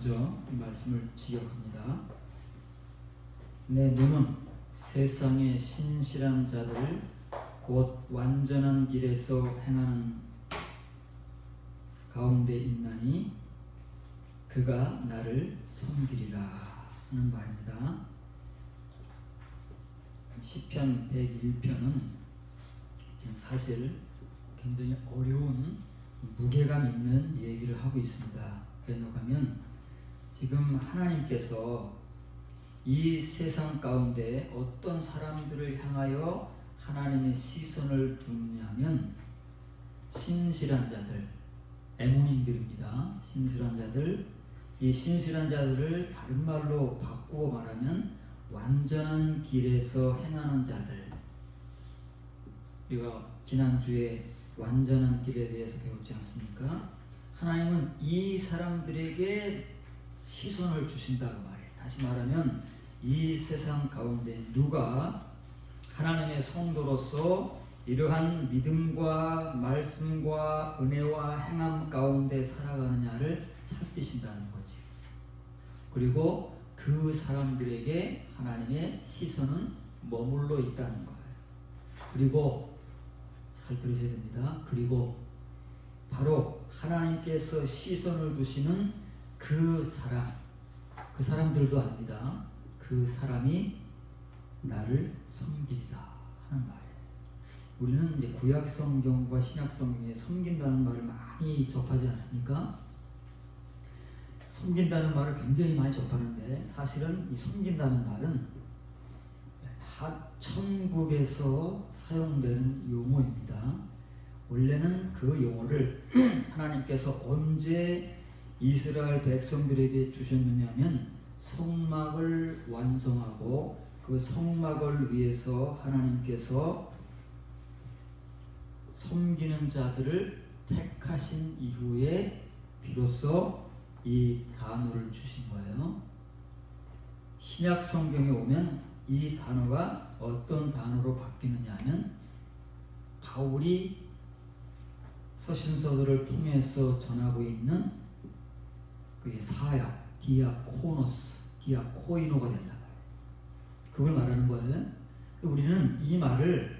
먼저 이 말씀을 지적합니다. 내 눈은 세상의 신실한 자들 곧 완전한 길에서 행하는 가운데 있나니 그가 나를 섬기리라 하는 말입니다. 시편 101편은 지금 사실 굉장히 어려운 무게감 있는 얘기를 하고 있습니다. 왜냐고 하면 지금 하나님께서 이 세상 가운데 어떤 사람들을 향하여 하나님의 시선을 두느냐면 신실한 자들, 에모님들입니다. 신실한 자들, 이 신실한 자들을 다른 말로 바꾸어 말하면 완전한 길에서 행하는 자들. 우리가 지난주에 완전한 길에 대해서 배웠지 않습니까? 하나님은 이 사람들에게 시선을 주신다고 말해요. 다시 말하면 이 세상 가운데 누가 하나님의 성도로서 이러한 믿음과 말씀과 은혜와 행함 가운데 살아가느냐를 살피신다는 거지. 그리고 그 사람들에게 하나님의 시선은 머물러 있다는 거예요. 그리고 잘 들으셔야 됩니다. 그리고 바로 하나님께서 시선을 두시는 그 사람들도 아닙니다. 그 사람이 나를 섬기리라 하는 말이에요. 우리는 이제 구약 성경과 신약 성경에 섬긴다는 말을 많이 접하지 않습니까? 섬긴다는 말을 굉장히 많이 접하는데 사실은 이 섬긴다는 말은 천국에서 사용되는 용어입니다. 원래는 그 용어를 하나님께서 언제 이스라엘 백성들에게 주셨느냐면 성막을 완성하고 그 성막을 위해서 하나님께서 섬기는 자들을 택하신 이후에 비로소 이 단어를 주신 거예요. 신약 성경에 오면 이 단어가 어떤 단어로 바뀌느냐 하면 바울이 서신서들을 통해서 전하고 있는 그게 사역, 디아코이노가 된다. 그걸 말하는 거예요. 우리는 이 말을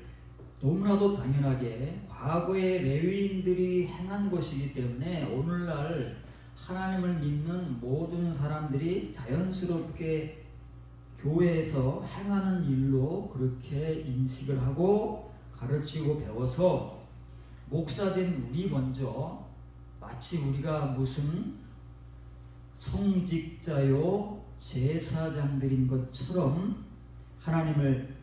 너무나도 당연하게 과거의 레위인들이 행한 것이기 때문에 오늘날 하나님을 믿는 모든 사람들이 자연스럽게 교회에서 행하는 일로 그렇게 인식을 하고 가르치고 배워서 목사된 우리 먼저 마치 우리가 무슨 성직자요 제사장들인 것처럼 하나님을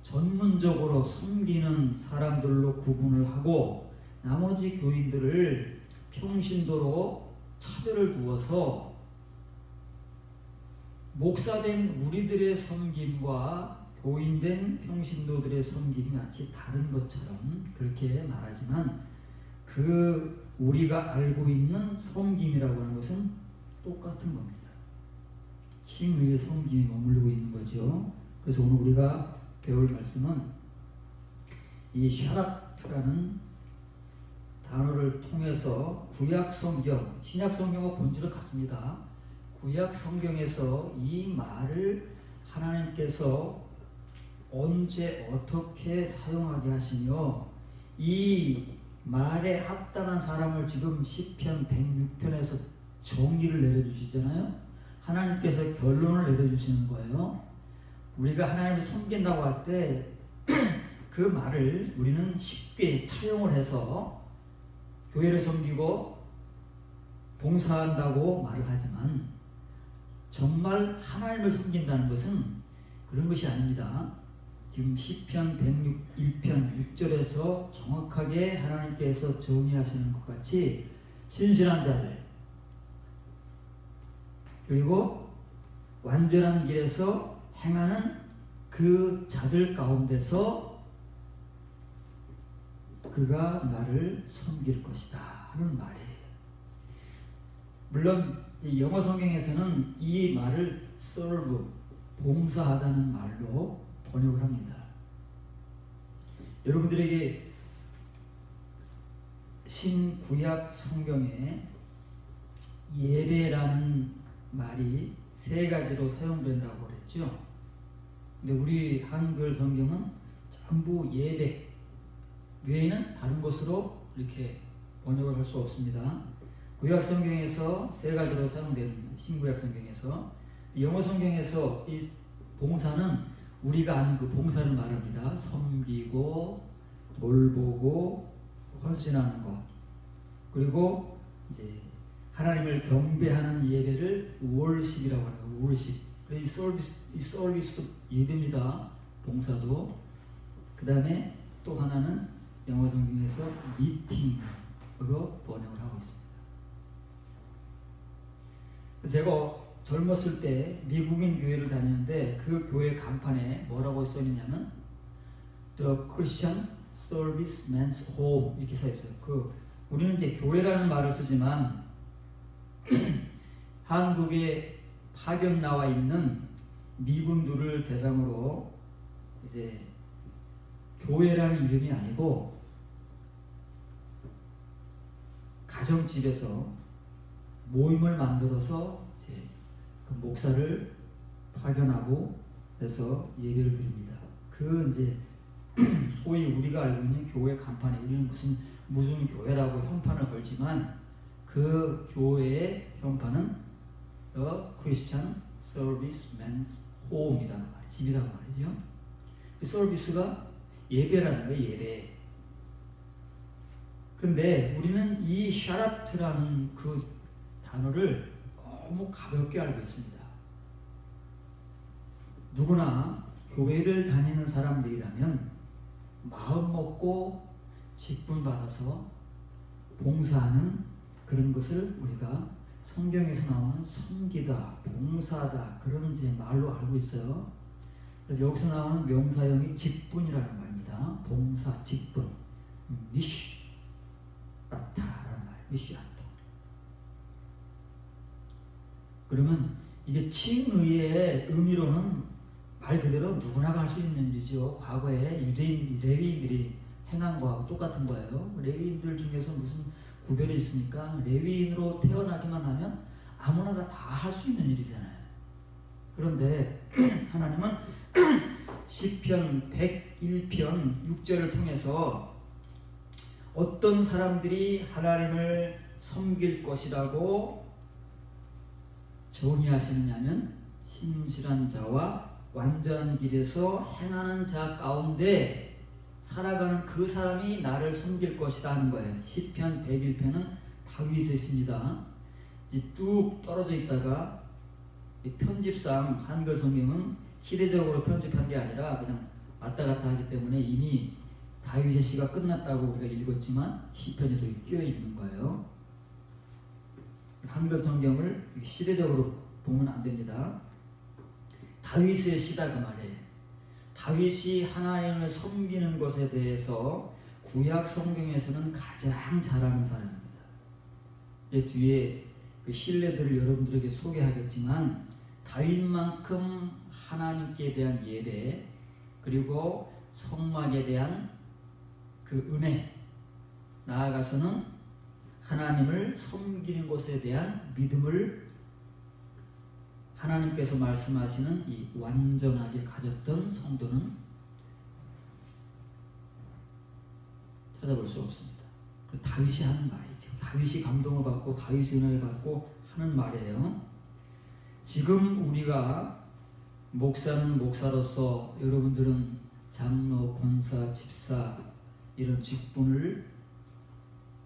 전문적으로 섬기는 사람들로 구분을 하고 나머지 교인들을 평신도로 차별을 두어서 목사된 우리들의 섬김과 교인된 평신도들의 섬김이 마치 다른 것처럼 그렇게 말하지만 그 우리가 알고 있는 섬김이라고 하는 것은 똑같은 겁니다. 칭 위에 섬김이 머물고 있는 거죠. 그래서 오늘 우리가 배울 말씀은 이 샤라트라는 단어를 통해서 구약 성경, 신약 성경과 본질은 같습니다. 구약 성경에서 이 말을 하나님께서 언제 어떻게 사용하게 하시며 이 말에 합당한 사람을 지금 시편 106편에서 정의를 내려주시잖아요. 하나님께서 결론을 내려주시는 거예요. 우리가 하나님을 섬긴다고 할 때 그 말을 우리는 쉽게 차용을 해서 교회를 섬기고 봉사한다고 말을 하지만 정말 하나님을 섬긴다는 것은 그런 것이 아닙니다. 지금 시편 101편 6절에서 정확하게 하나님께서 정의하시는 것 같이 신실한 자들 그리고 완전한 길에서 행하는 그 자들 가운데서 그가 나를 섬길 것이다 하는 말이에요. 물론 영어 성경에서는 이 말을 serve, 봉사하다는 말로 번역을 합니다. 여러분들에게 신구약 성경에 예배라는 말이 세 가지로 사용된다고 그랬죠. 근데 우리 한글 성경은 전부 예배 외에는 다른 것으로 이렇게 번역을 할 수 없습니다. 구약 성경에서 세 가지로 사용되는 신구약 성경에서, 영어 성경에서 이 봉사는 우리가 아는 그 봉사를 말합니다. 섬기고 돌보고 헌신하는 것, 그리고 이제 하나님을 경배하는 예배를 월십이라고 하는 거예요. 월십. 이 서비스도 예배입니다. 봉사도. 그 다음에 또 하나는 영어 성경에서 미팅으로 번역을 하고 있습니다. 제가 젊었을 때 미국인 교회를 다니는데 그 교회 간판에 뭐라고 써있냐면 The Christian Servicemen's Home 이렇게 써 있어요. 우리는 이제 교회라는 말을 쓰지만 한국에 파견 나와 있는 미군들을 대상으로 이제 교회라는 이름이 아니고 가정집에서 모임을 만들어서 이제 그 목사를 파견하고 해서 예배를 드립니다. 그 이제 소위 우리가 알고 있는 교회 간판에 우리는 무슨 교회라고 현판을 걸지만 그 교회의 현판은 The Christian Servicemen's Home이라는 말이죠. 집이라는 말이죠. 그 서비스가 예배라는 거예요. 예배. 그런데 우리는 이 샤랍트라는 그 단어를 너무 가볍게 알고 있습니다. 누구나 교회를 다니는 사람들이라면 마음 먹고 직분 받아서 봉사하는 그런 것을 우리가 성경에서 나오는 섬기다, 봉사다 그런 이제 말로 알고 있어요. 그래서 여기서 나오는 명사형이 직분이라는 말입니다. 봉사, 직분, 미슈라타라는 말, 미슈라타. 그러면 이게 칭의의 의미로는 말 그대로 누구나 할 수 있는 일이죠. 과거에 유대인, 레위인들이 행한 거하고 똑같은 거예요. 레위인들 중에서 무슨 구별이 있습니까? 레위인으로 태어나기만 하면 아무나 다 할 수 있는 일이잖아요. 그런데 하나님은 시편 101편 6절을 통해서 어떤 사람들이 하나님을 섬길 것이라고 정의하시느냐면 신실한 자와 완전한 길에서 행하는 자 가운데 살아가는 그 사람이 나를 섬길 것이다 하는 거예요. 시편 101편은 다윗의 시입니다. 이제 쭉 떨어져 있다가 편집상 한글 성경은 시대적으로 편집한 게 아니라 그냥 왔다 갔다 하기 때문에 이미 다윗의 시가 끝났다고 우리가 읽었지만 시편에도 끼어 있는 거예요. 한글 성경을 시대적으로 보면 안 됩니다. 다윗의 시다 그 말이에요. 다윗이 하나님을 섬기는 것에 대해서 구약 성경에서는 가장 잘하는 사람입니다. 뒤에 그 신뢰들을 여러분들에게 소개하겠지만 다윗만큼 하나님께 대한 예배 그리고 성막에 대한 그 은혜 나아가서는 하나님을 섬기는 것에 대한 믿음을 하나님께서 말씀하시는 이 완전하게 가졌던 성도는 찾아볼 수 없습니다. 그 다윗이 하는 말이죠. 다윗이 감동을 받고 다윗이 은혜를 받고 하는 말이에요. 지금 우리가 목사는 목사로서 여러분들은 장로, 권사, 집사 이런 직분을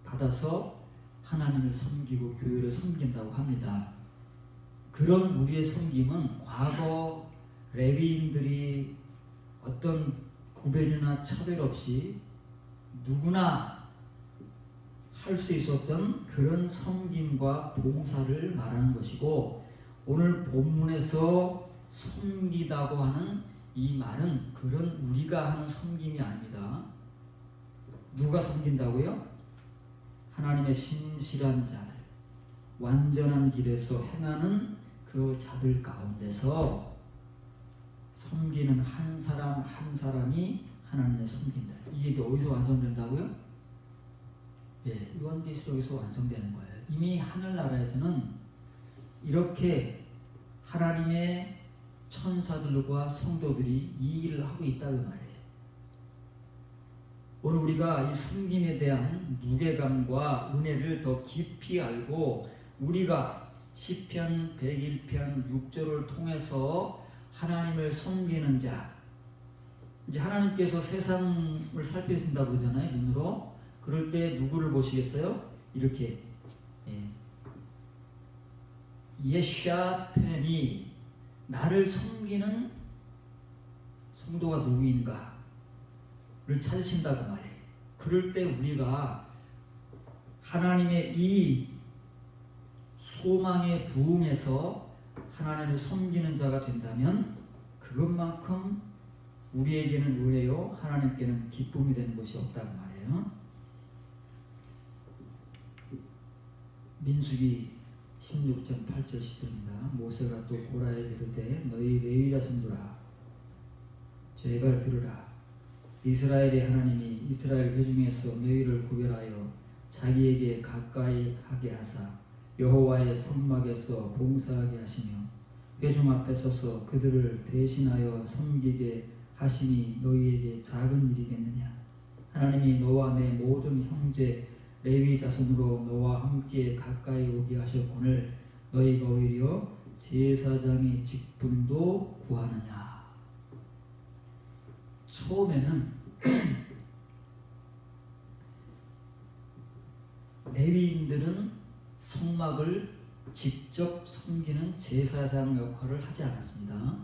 받아서 하나님을 섬기고 교회를 섬긴다고 합니다. 그런 우리의 섬김은 과거 레위인들이 어떤 구별이나 차별 없이 누구나 할 수 있었던 그런 섬김과 봉사를 말하는 것이고 오늘 본문에서 섬기다고 하는 이 말은 그런 우리가 하는 섬김이 아닙니다. 누가 섬긴다고요? 하나님의 신실한 자들, 완전한 길에서 행하는 그 자들 가운데서 섬기는 한 사람 한 사람이 하나님을 섬긴다. 이게 이제 어디서 완성된다고요? 요한계시록에서 완성되는 거예요. 이미 하늘나라에서는 이렇게 하나님의 천사들과 성도들이 이 일을 하고 있다고 말해요. 오늘 우리가 이 섬김에 대한 무게감과 은혜를 더 깊이 알고 우리가 시편 101편 6절을 통해서 하나님을 섬기는 자, 이제 하나님께서 세상을 살피신다 그러잖아요, 눈으로. 그럴 때 누구를 보시겠어요? 이렇게 예샤테니, 나를 섬기는 성도가 누구인가를 찾으신다고 말해요. 그럴 때 우리가 하나님의 이 소망에 부응해서 하나님을 섬기는 자가 된다면 그것만큼 우리에게는 은혜요, 하나님께는 기쁨이 되는 것이 없다고 말해요. 민수기 16장 8절 10절입니다. 모세가 또 고라에게 이르되 너희 레위 자손들아 제발 들으라. 이스라엘의 하나님이 이스라엘 회중에서 너희를 구별하여 자기에게 가까이 하게 하사 여호와의 성막에서 봉사하게 하시며 회중 앞에 서서 그들을 대신하여 섬기게 하심이 너희에게 작은 일이겠느냐. 하나님이 너와 내 모든 형제 레위 자손으로 너와 함께 가까이 오게 하셨거늘 너희가 오히려 제사장의 직분도 구하느냐. 처음에는 레위인들은 성막을 직접 섬기는 제사장 역할을 하지 않았습니다.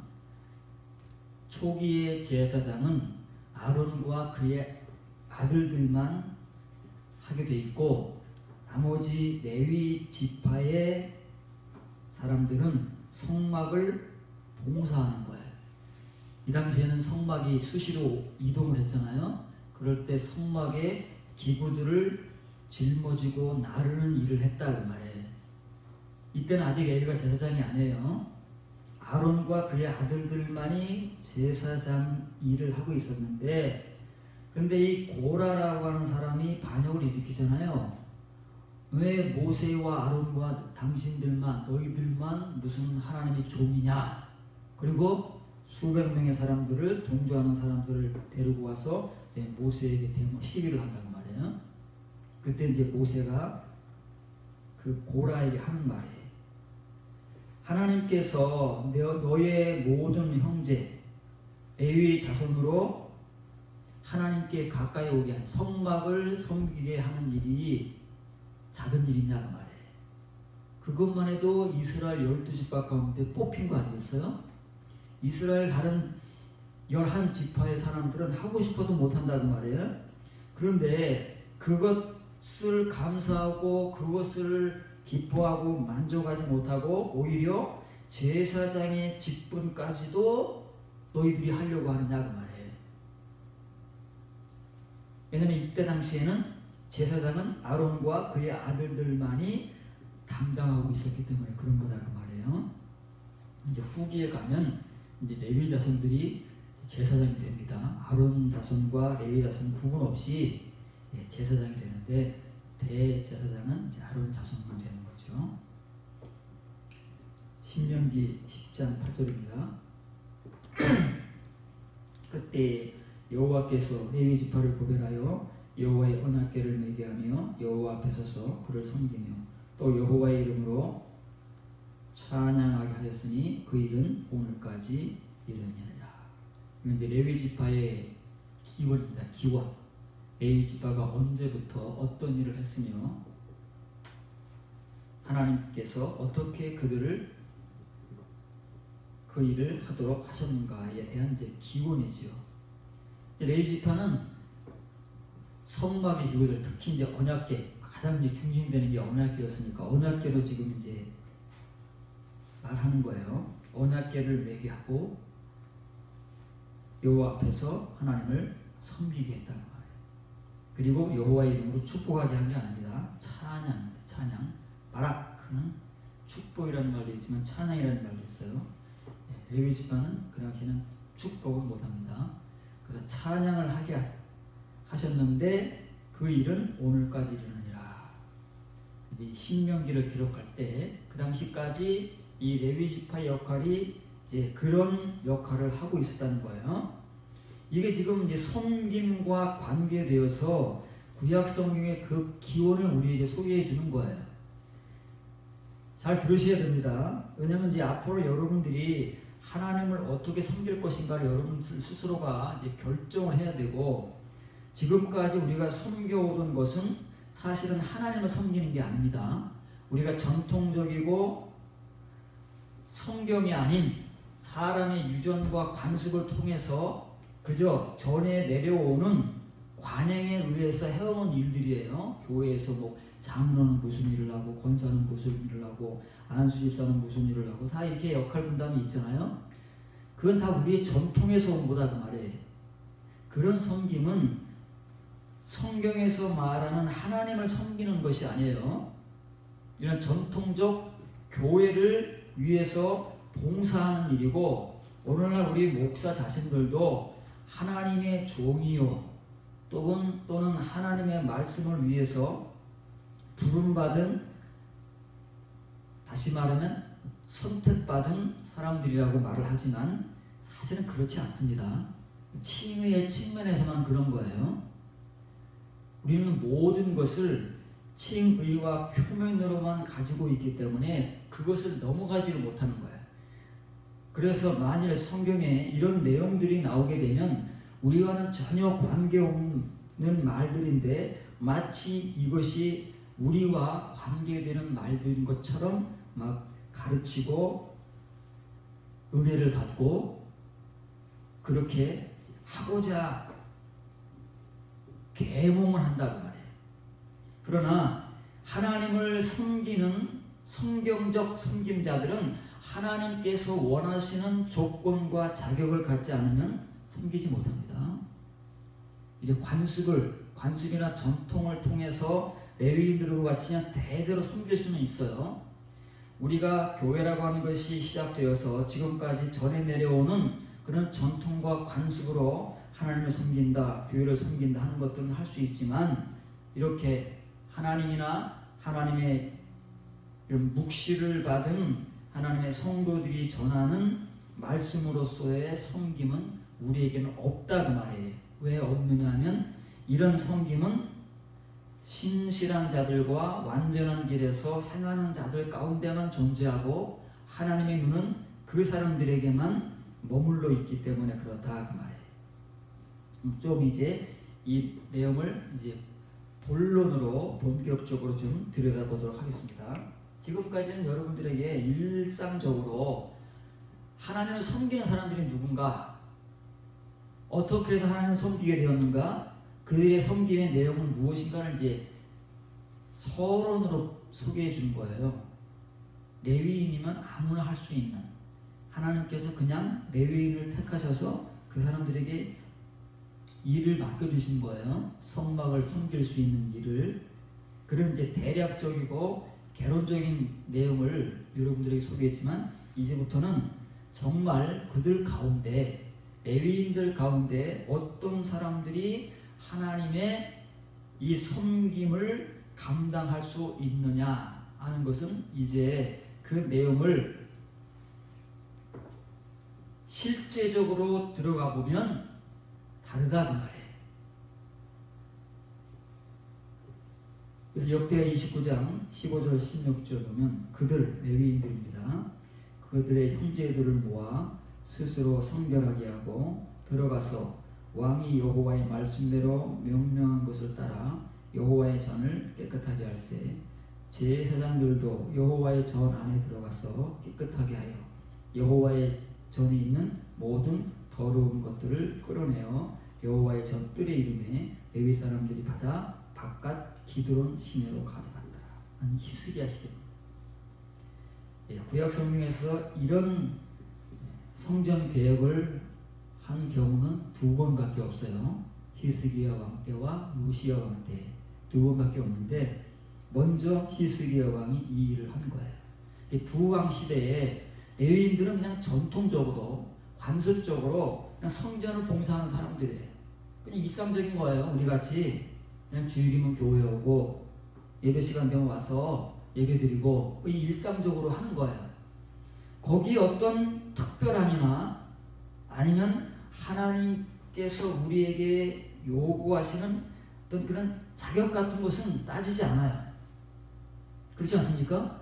초기의 제사장은 아론과 그의 아들들만 하게 돼 있고 나머지 레위 지파의 사람들은 성막을 봉사하는 거예요. 이 당시에는 성막이 수시로 이동을 했잖아요. 그럴 때 성막의 기구들을 짊어지고 나르는 일을 했다고 말해요. 이때는 아직 레위가 제사장이 아니에요. 아론과 그의 아들들만이 제사장 일을 하고 있었는데, 그런데 이 고라라고 하는 사람이 반역을 일으키잖아요. 왜 모세와 아론과 당신들만, 너희들만 무슨 하나님의 종이냐. 그리고 수백 명의 사람들을, 동조하는 사람들을 데리고 와서 이제 모세에게 대모 시비를 한다고 말이에요. 그때 이제 모세가 그 고라에게 하는 말이에요. 하나님께서 너의 모든 형제 레위 자손으로 하나님께 가까이 오게 한 성막을 섬기게 하는 일이 작은 일이냐고 말해. 그것만 해도 이스라엘 12지파 가운데 뽑힌 거 아니겠어요? 이스라엘 다른 11지파의 사람들은 하고 싶어도 못한다고 말해요. 그런데 그것을 감사하고 그것을 기뻐하고 만족하지 못하고 오히려 제사장의 직분까지도 너희들이 하려고 하느냐고 말해요. 왜냐하면 이때 당시에는 제사장은 아론과 그의 아들들만이 담당하고 있었기 때문에 그런 거다고 말해요. 이제 후기에 가면 이제 레위 자손들이 제사장이 됩니다. 아론 자손과 레위 자손 구분 없이 제사장이 되는데 대제사장은 이제 아론 자손만 되는 거죠. 신명기 10장 8절입니다. 그때 여호와께서 레위 지파를 구별하여 여호와의 언약궤를 매게 하며 여호와 앞에 서서 그를 섬기며 또 여호와의 이름으로 찬양하게 하였으니 그 일은 오늘까지 이르니라. 이건 이제 레위 지파의 기원입니다. 기원. 레위 지파가 언제부터 어떤 일을 했으며 하나님께서 어떻게 그들을 그 일을 하도록 하셨는가에 대한 이제 기원이지요. 레위 지파는 성막의 기구들, 특히 이제 언약궤, 가장 이제 중심되는 게 언약궤였으니까 언약궤로 지금 이제 말하는 거예요. 언약궤를 매게 하고 여호와 앞에서 하나님을 섬기게 했다는 말이에요. 그리고 여호와의 이름으로 축복하게 한 게 아닙니다. 찬양입니다. 찬양. 바라크는 축복이라는 말도 있지만 찬양이라는 말도 있어요. 레위 지파는 그 당시에는 축복을 못합니다. 그래서 찬양을 하게 하셨는데 그 일은 오늘까지 이르느니라. 이제 신명기를 기록할 때 그 당시까지 이 레위 지파의 역할이 이제 그런 역할을 하고 있었다는 거예요. 이게 지금 이제 섬김과 관계되어서 구약 성경의 그 기원을 우리에게 소개해 주는 거예요. 잘 들으셔야 됩니다. 왜냐하면 이제 앞으로 여러분들이 하나님을 어떻게 섬길 것인가를 여러분들 스스로가 이제 결정을 해야 되고, 지금까지 우리가 섬겨오던 것은 사실은 하나님을 섬기는 게 아닙니다. 우리가 전통적이고 성경이 아닌 사람의 유전과 관습을 통해서 그저 전에 내려오는 관행에 의해서 해오는 일들이에요. 교회에서 뭐 장로는 무슨 일을 하고, 권사는 무슨 일을 하고, 안수 집사는 무슨 일을 하고, 다 이렇게 역할 분담이 있잖아요. 그건 다 우리의 전통에서 온 거다 그 말이에요. 그런 섬김은 성경에서 말하는 하나님을 섬기는 것이 아니에요. 이런 전통적 교회를 위해서 봉사하는 일이고, 오늘날 우리 목사 자신들도 하나님의 종이요 또는 하나님의 말씀을 위해서 부름받은, 다시 말하면 선택받은 사람들이라고 말을 하지만 사실은 그렇지 않습니다. 칭의의 측면에서만 그런 거예요. 우리는 모든 것을 칭의와 표면으로만 가지고 있기 때문에 그것을 넘어가지를 못하는 거예요. 그래서 만일 성경에 이런 내용들이 나오게 되면 우리와는 전혀 관계없는 말들인데 마치 이것이 우리와 관계되는 말들인 것처럼 막 가르치고 은혜를 받고 그렇게 하고자 계몽을 한다고 말해요. 그러나 하나님을 섬기는 성경적 섬김자들은 하나님께서 원하시는 조건과 자격을 갖지 않으면 섬기지 못합니다. 이제 관습이나 전통을 통해서 레위인들과 같이 그냥 대대로 섬길 수는 있어요. 우리가 교회라고 하는 것이 시작되어서 지금까지 전해 내려오는 그런 전통과 관습으로 하나님을 섬긴다, 교회를 섬긴다 하는 것들은 할 수 있지만, 이렇게 하나님이나 하나님의 이런 묵시를 받은 하나님의 성도들이 전하는 말씀으로서의 섬김은 우리에게는 없다 그 말이에요. 왜 없느냐 하면 이런 섬김은 신실한 자들과 완전한 길에서 행하는 자들 가운데만 존재하고 하나님의 눈은 그 사람들에게만 머물러 있기 때문에 그렇다 그 말이에요. 좀 이제 이 내용을 이제 본론으로 본격적으로 좀 들여다보도록 하겠습니다. 지금까지는 여러분들에게 일상적으로 하나님을 섬기는 사람들이 누군가, 어떻게 해서 하나님을 섬기게 되었는가, 그들의 섬김의 내용은 무엇인가를 이제 서론으로 소개해 주는 거예요. 레위인이면 아무나 할 수 있는, 하나님께서 그냥 레위인을 택하셔서 그 사람들에게 일을 맡겨주신 거예요. 성막을 섬길 수 있는 일을. 그런 이제 대략적이고 개론적인 내용을 여러분들에게 소개했지만, 이제부터는 정말 그들 가운데, 레위인들 가운데 어떤 사람들이 하나님의 이 섬김을 감당할 수 있느냐 하는 것은 이제 그 내용을 실제적으로 들어가 보면 다르다 그 말이에요. 그래서 역대하 29장 15절 16절 보면 그들 레위인들입니다. 그들의 형제들을 모아 스스로 성결하게 하고 들어가서 왕이 여호와의 말씀대로 명령한 것을 따라 여호와의 전을 깨끗하게 할세. 제사장들도 여호와의 전 안에 들어가서 깨끗하게 하여 여호와의 전에 있는 모든 더러운 것들을 끌어내어 여호와의 전 뜰에 이름에 레위 사람들이 받아 바깥 기드론 시내로 가져갔더라. 히스기야 시대. 구약 성경에서 이런 성전 개혁을 한 경우는 두 번밖에 없어요. 히스기야 왕 때와 요시야 왕 때 두 번밖에 없는데, 먼저 히스기야 왕이 이 일을 한 거예요. 두 왕 시대에 레위인들은 그냥 전통적으로 관습적으로 그냥 성전을 봉사하는 사람들이에요. 그냥 일상적인 거예요. 우리 같이 그냥 주일이면 교회 오고 예배 시간 되면 와서 예배 드리고 이 일상적으로 하는 거예요. 거기에 어떤 특별함이나 아니면 하나님께서 우리에게 요구하시는 어떤 그런 자격 같은 것은 따지지 않아요. 그렇지 않습니까?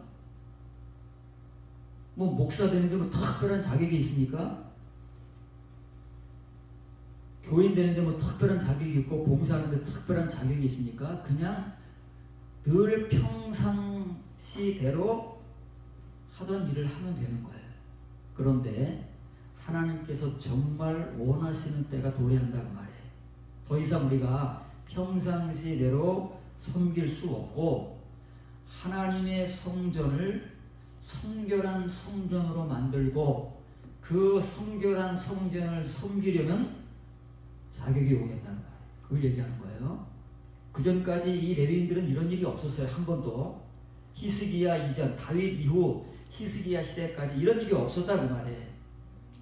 뭐 목사 되는데 뭐 특별한 자격이 있습니까? 교인 되는데 뭐 특별한 자격이 있고 봉사하는데 특별한 자격이 있습니까? 그냥 늘 평상시대로 하던 일을 하면 되는 거예요. 그런데 하나님께서 정말 원하시는 때가 도래한다고 말해요. 더 이상 우리가 평상시대로 섬길 수 없고 하나님의 성전을 성결한 성전으로 만들고 그 성결한 성전을 섬기려면 자격이 오겠다는 거예요. 그걸 얘기하는 거예요. 그 전까지 이 레위인들은 이런 일이 없었어요. 한 번도. 히스기야 이전, 다윗 이후 히스기야 시대까지 이런 일이 없었다고 말해.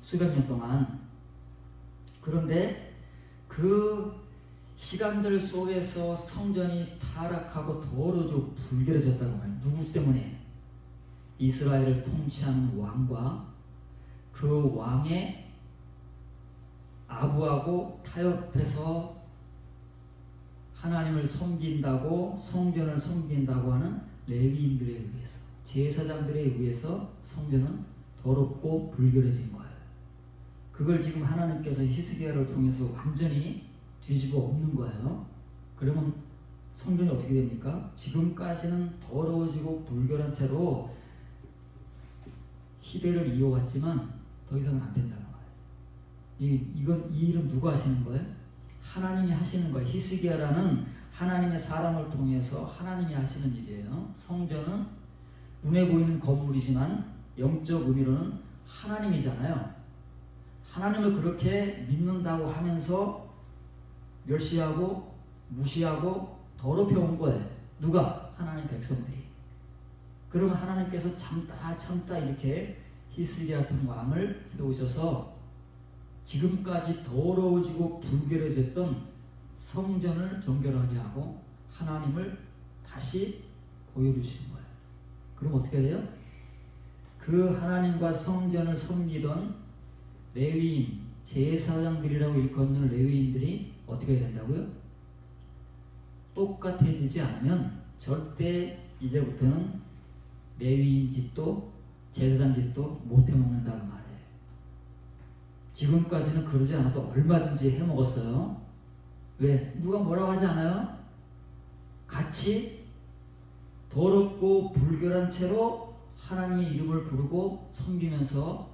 수백 년 동안. 그런데 그 시간들 속에서 성전이 타락하고 더러워지고 불결해졌다고 말해. 누구 때문에? 이스라엘을 통치하는 왕과 그 왕의 아부하고 타협해서 하나님을 섬긴다고 성전을 섬긴다고 하는 레위인들에 의해서 제사장들에 의해서 성전은 더럽고 불결해진 거예요. 그걸 지금 하나님께서 히스기야를 통해서 완전히 뒤집어 엎는 거예요. 그러면 성전이 어떻게 됩니까? 지금까지는 더러워지고 불결한 채로 시대를 이어왔지만 더 이상은 안 된다는 거예요. 이 일은 누가 하시는 거예요? 하나님이 하시는 거예요. 히스기야라는 하나님의 사람을 통해서 하나님이 하시는 일이에요. 성전은 눈에 보이는 건물이지만 영적 의미로는 하나님이잖아요. 하나님을 그렇게 믿는다고 하면서 멸시하고 무시하고 더럽혀 온 거예요. 누가? 하나님 백성들이. 그러면 하나님께서 참다 이렇게 히스기야 같은 왕을 세우셔서 지금까지 더러워지고 불결해졌던 성전을 정결하게 하고 하나님을 다시 보여주시는 거예요. 그럼 어떻게 돼요? 그 하나님과 성전을 섬기던 레위인, 제사장들이라고 일컫는 레위인들이 어떻게 된다고요? 똑같아지지 않으면 절대 이제부터는 레위인 짓도 제사장 짓도 못해 먹는다는 말이에요. 지금까지는 그러지 않아도 얼마든지 해 먹었어요. 왜? 누가 뭐라고 하지 않아요? 같이 더럽고 불결한 채로 하나님의 이름을 부르고 섬기면서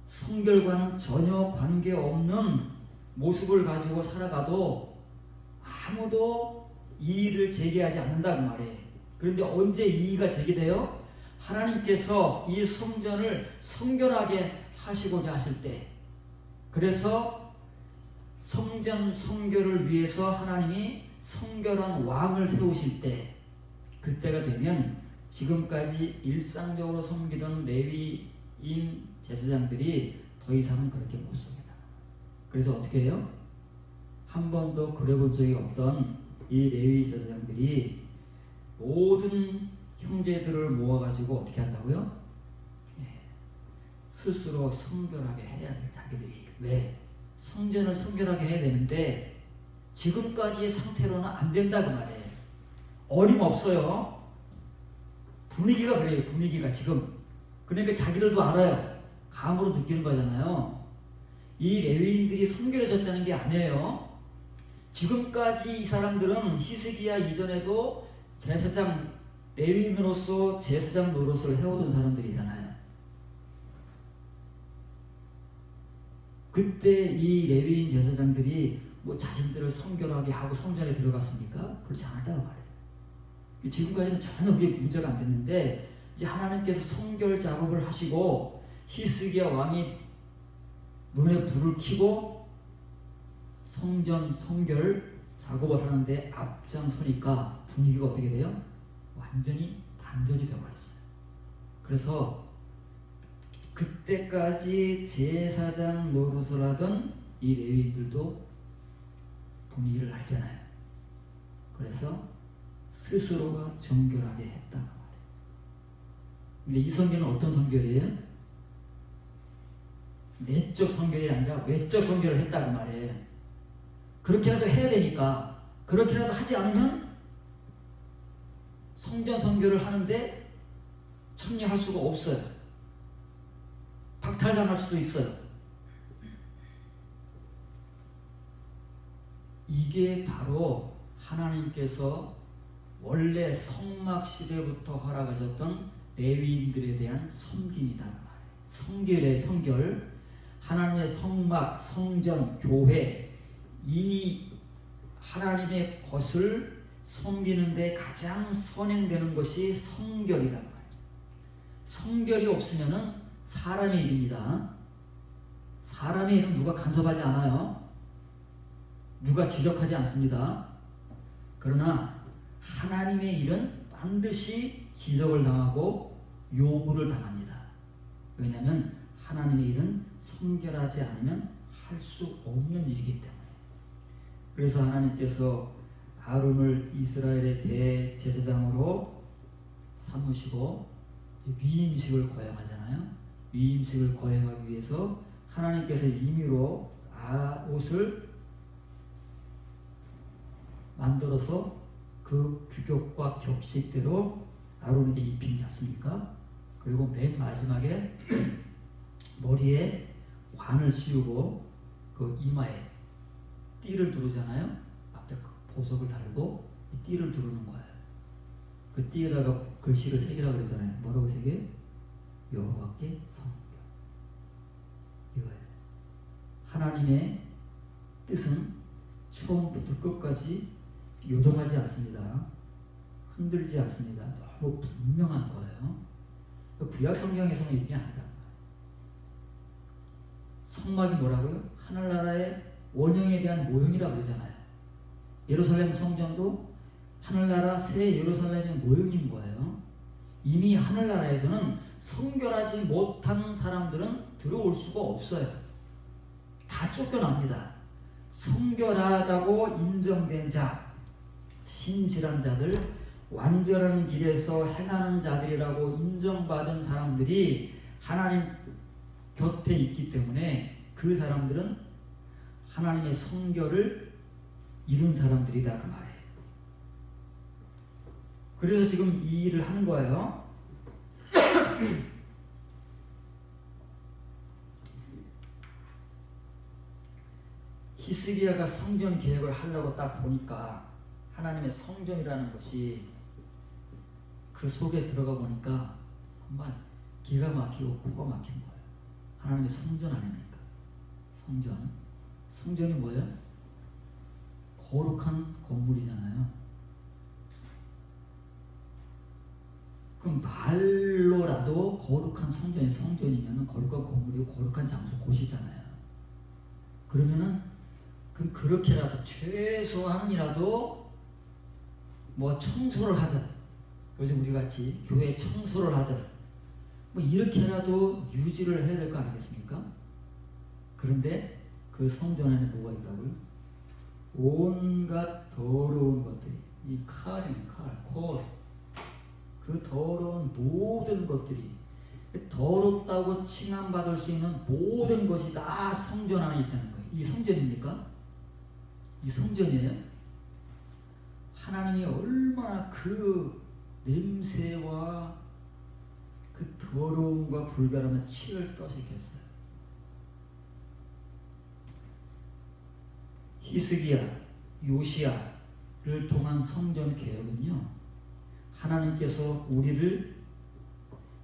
성결과는 전혀 관계없는 모습을 가지고 살아가도 아무도 이의를 제기하지 않는다 그 말이에요. 그런데 언제 이의가 제기돼요? 하나님께서 이 성전을 성결하게 하시고자 하실 때, 그래서 성전 성결을 위해서 하나님이 성결한 왕을 세우실 때, 그때가 되면 지금까지 일상적으로 섬기던 레위인 제사장들이 더 이상은 그렇게 못 섬긴다. 그래서 어떻게 해요? 한 번도 그래 본 적이 없던 이 레위 제사장들이 모든 형제들을 모아가지고 어떻게 한다고요? 스스로 성결하게 해야 돼. 자기들이. 왜? 성전을 성결하게 해야 되는데 지금까지의 상태로는 안 된다고 말해. 어림없어요. 분위기가 그래요. 분위기가 지금. 그러니까 자기들도 알아요. 감으로 느끼는 거잖아요. 이 레위인들이 성결해졌다는 게 아니에요. 지금까지 이 사람들은 히스기야 이전에도 제사장, 레위인으로서 제사장 노릇을 해오던 사람들이잖아요. 그때 이 레위인 제사장들이 뭐 자신들을 성결하게 하고 성전에 들어갔습니까? 그렇지 않았다고 말해요. 지금까지는 전혀 그게 문제가 안 됐는데 이제 하나님께서 성결 작업을 하시고 히스기야 왕이 눈에 불을 켜고 성전 성결 작업을 하는데 앞장서니까 분위기가 어떻게 돼요? 완전히 반전이 되어버렸어요. 그래서 그때까지 제사장 노릇을 하던 이 레위인들도 분위기를 알잖아요. 그래서 스스로가 정결하게 했다는 말이에요. 근데 이 성결은 어떤 성결이에요? 내적 성결이 아니라 외적 성결을 했다고 말이에요. 그렇게라도 해야 되니까. 그렇게라도 하지 않으면 성전 성결을 하는데 참여할 수가 없어요. 박탈당할 수도 있어요. 이게 바로 하나님께서 원래 성막 시대부터 허락하셨던 레위인들에 대한 섬김이다. 성결의 성결, 하나님의 성막, 성전, 교회, 이 하나님의 것을 섬기는 데 가장 선행되는 것이 성결이다. 성결이 없으면 사람의 일입니다. 사람의 일은 누가 간섭하지 않아요. 누가 지적하지 않습니다. 그러나 하나님의 일은 반드시 지적을 당하고 요구를 당합니다. 왜냐하면 하나님의 일은 성결하지 않으면 할 수 없는 일이기 때문에. 그래서 하나님께서 아론을 이스라엘의 대제사장으로 삼으시고 위임식을 거행하잖아요. 위임식을 거행하기 위해서 하나님께서 임의로 옷을 만들어서 그 규격과 격식대로 아론에게 입히지 않습니까? 그리고 맨 마지막에 머리에 관을 씌우고 그 이마에 띠를 두르잖아요. 앞에 보석을 달고 띠를 두르는 거예요. 그 띠에다가 글씨를 새기라고 그러잖아요. 뭐라고 새겨요? 여호와께 성결. 이거예요. 하나님의 뜻은 처음부터 끝까지 요동하지 않습니다. 흔들지 않습니다. 너무 분명한 거예요. 구약 성경에서는 이게 아니다. 성막이 뭐라고요? 하늘나라의 원형에 대한 모형이라고 그러잖아요. 예루살렘 성전도 하늘나라 새 예루살렘의 모형인 거예요. 이미 하늘나라에서는 성결하지 못한 사람들은 들어올 수가 없어요. 다 쫓겨납니다. 성결하다고 인정된 자, 신실한 자들, 완전한 길에서 행하는 자들이라고 인정받은 사람들이 하나님 곁에 있기 때문에 그 사람들은 하나님의 성결을 이룬 사람들이다 그 말이에요. 그래서 지금 이 일을 하는 거예요. 히스기야가 성전 계획을 하려고 딱 보니까 하나님의 성전이라는 것이 그 속에 들어가 보니까 정말 기가 막히고 코가 막힌 거예요. 하나님의 성전 아닙니까? 성전. 성전이 뭐예요? 거룩한 건물이잖아요. 그럼 말로라도 거룩한 성전이 성전이면 거룩한 건물이고 거룩한 장소 곳이잖아요. 그러면은 그럼 그렇게라도 최소한이라도 뭐 청소를 하든 요즘 우리 같이 교회 청소를 하든 뭐 이렇게라도 유지를 해야 될 거 아니겠습니까? 그런데 그 성전 안에 뭐가 있다고요? 온갖 더러운 것들이 이 그 더러운 모든 것들이 더럽다고 칭함받을 수 있는 모든 것이 다 성전 안에 있다는 거예요. 이 성전입니까? 이 성전이에요? 하나님이 얼마나 그 냄새와 그 더러움과 불결함에 치를 떠시겠어요. 히스기야, 요시야를 통한 성전 개혁은요, 하나님께서 우리를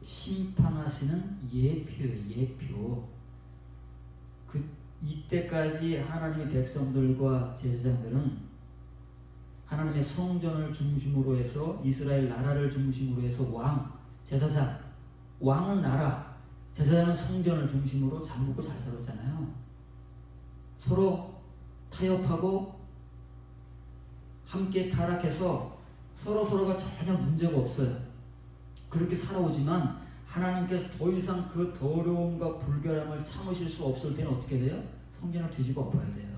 심판하시는 예표예요. 예표. 이때까지 하나님의 백성들과 제사장들은 하나님의 성전을 중심으로 해서 이스라엘 나라를 중심으로 해서 왕, 제사장, 왕은 나라, 제사장은 성전을 중심으로 잘 먹고 잘 살았잖아요. 서로 타협하고 함께 타락해서 서로가 전혀 문제가 없어요. 그렇게 살아오지만 하나님께서 더 이상 그 더러움과 불결함을 참으실 수 없을 때는 어떻게 돼요? 성전을 뒤집어 엎어야 돼요.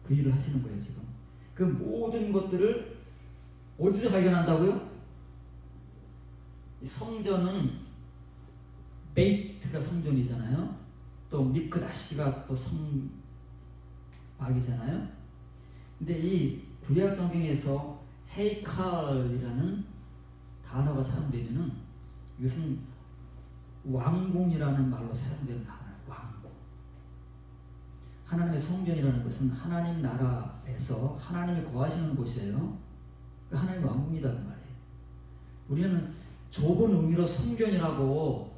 그 일을 하시는 거예요 지금. 그 모든 것들을 어디서 발견한다고요? 성전은 베이트가 성전이잖아요. 또 미크다시가 또 성막이잖아요. 근데 이 구약 성경에서 헤이칼이라는 단어가 사용되면은 이것은 왕궁이라는 말로 사용되는 단어예요. 왕궁. 하나님의 성전이라는 것은 하나님 나라에서 하나님이 거하시는 곳이에요. 하나님의 왕궁이다 그 말이에요. 우리는 좁은 의미로 성전이라고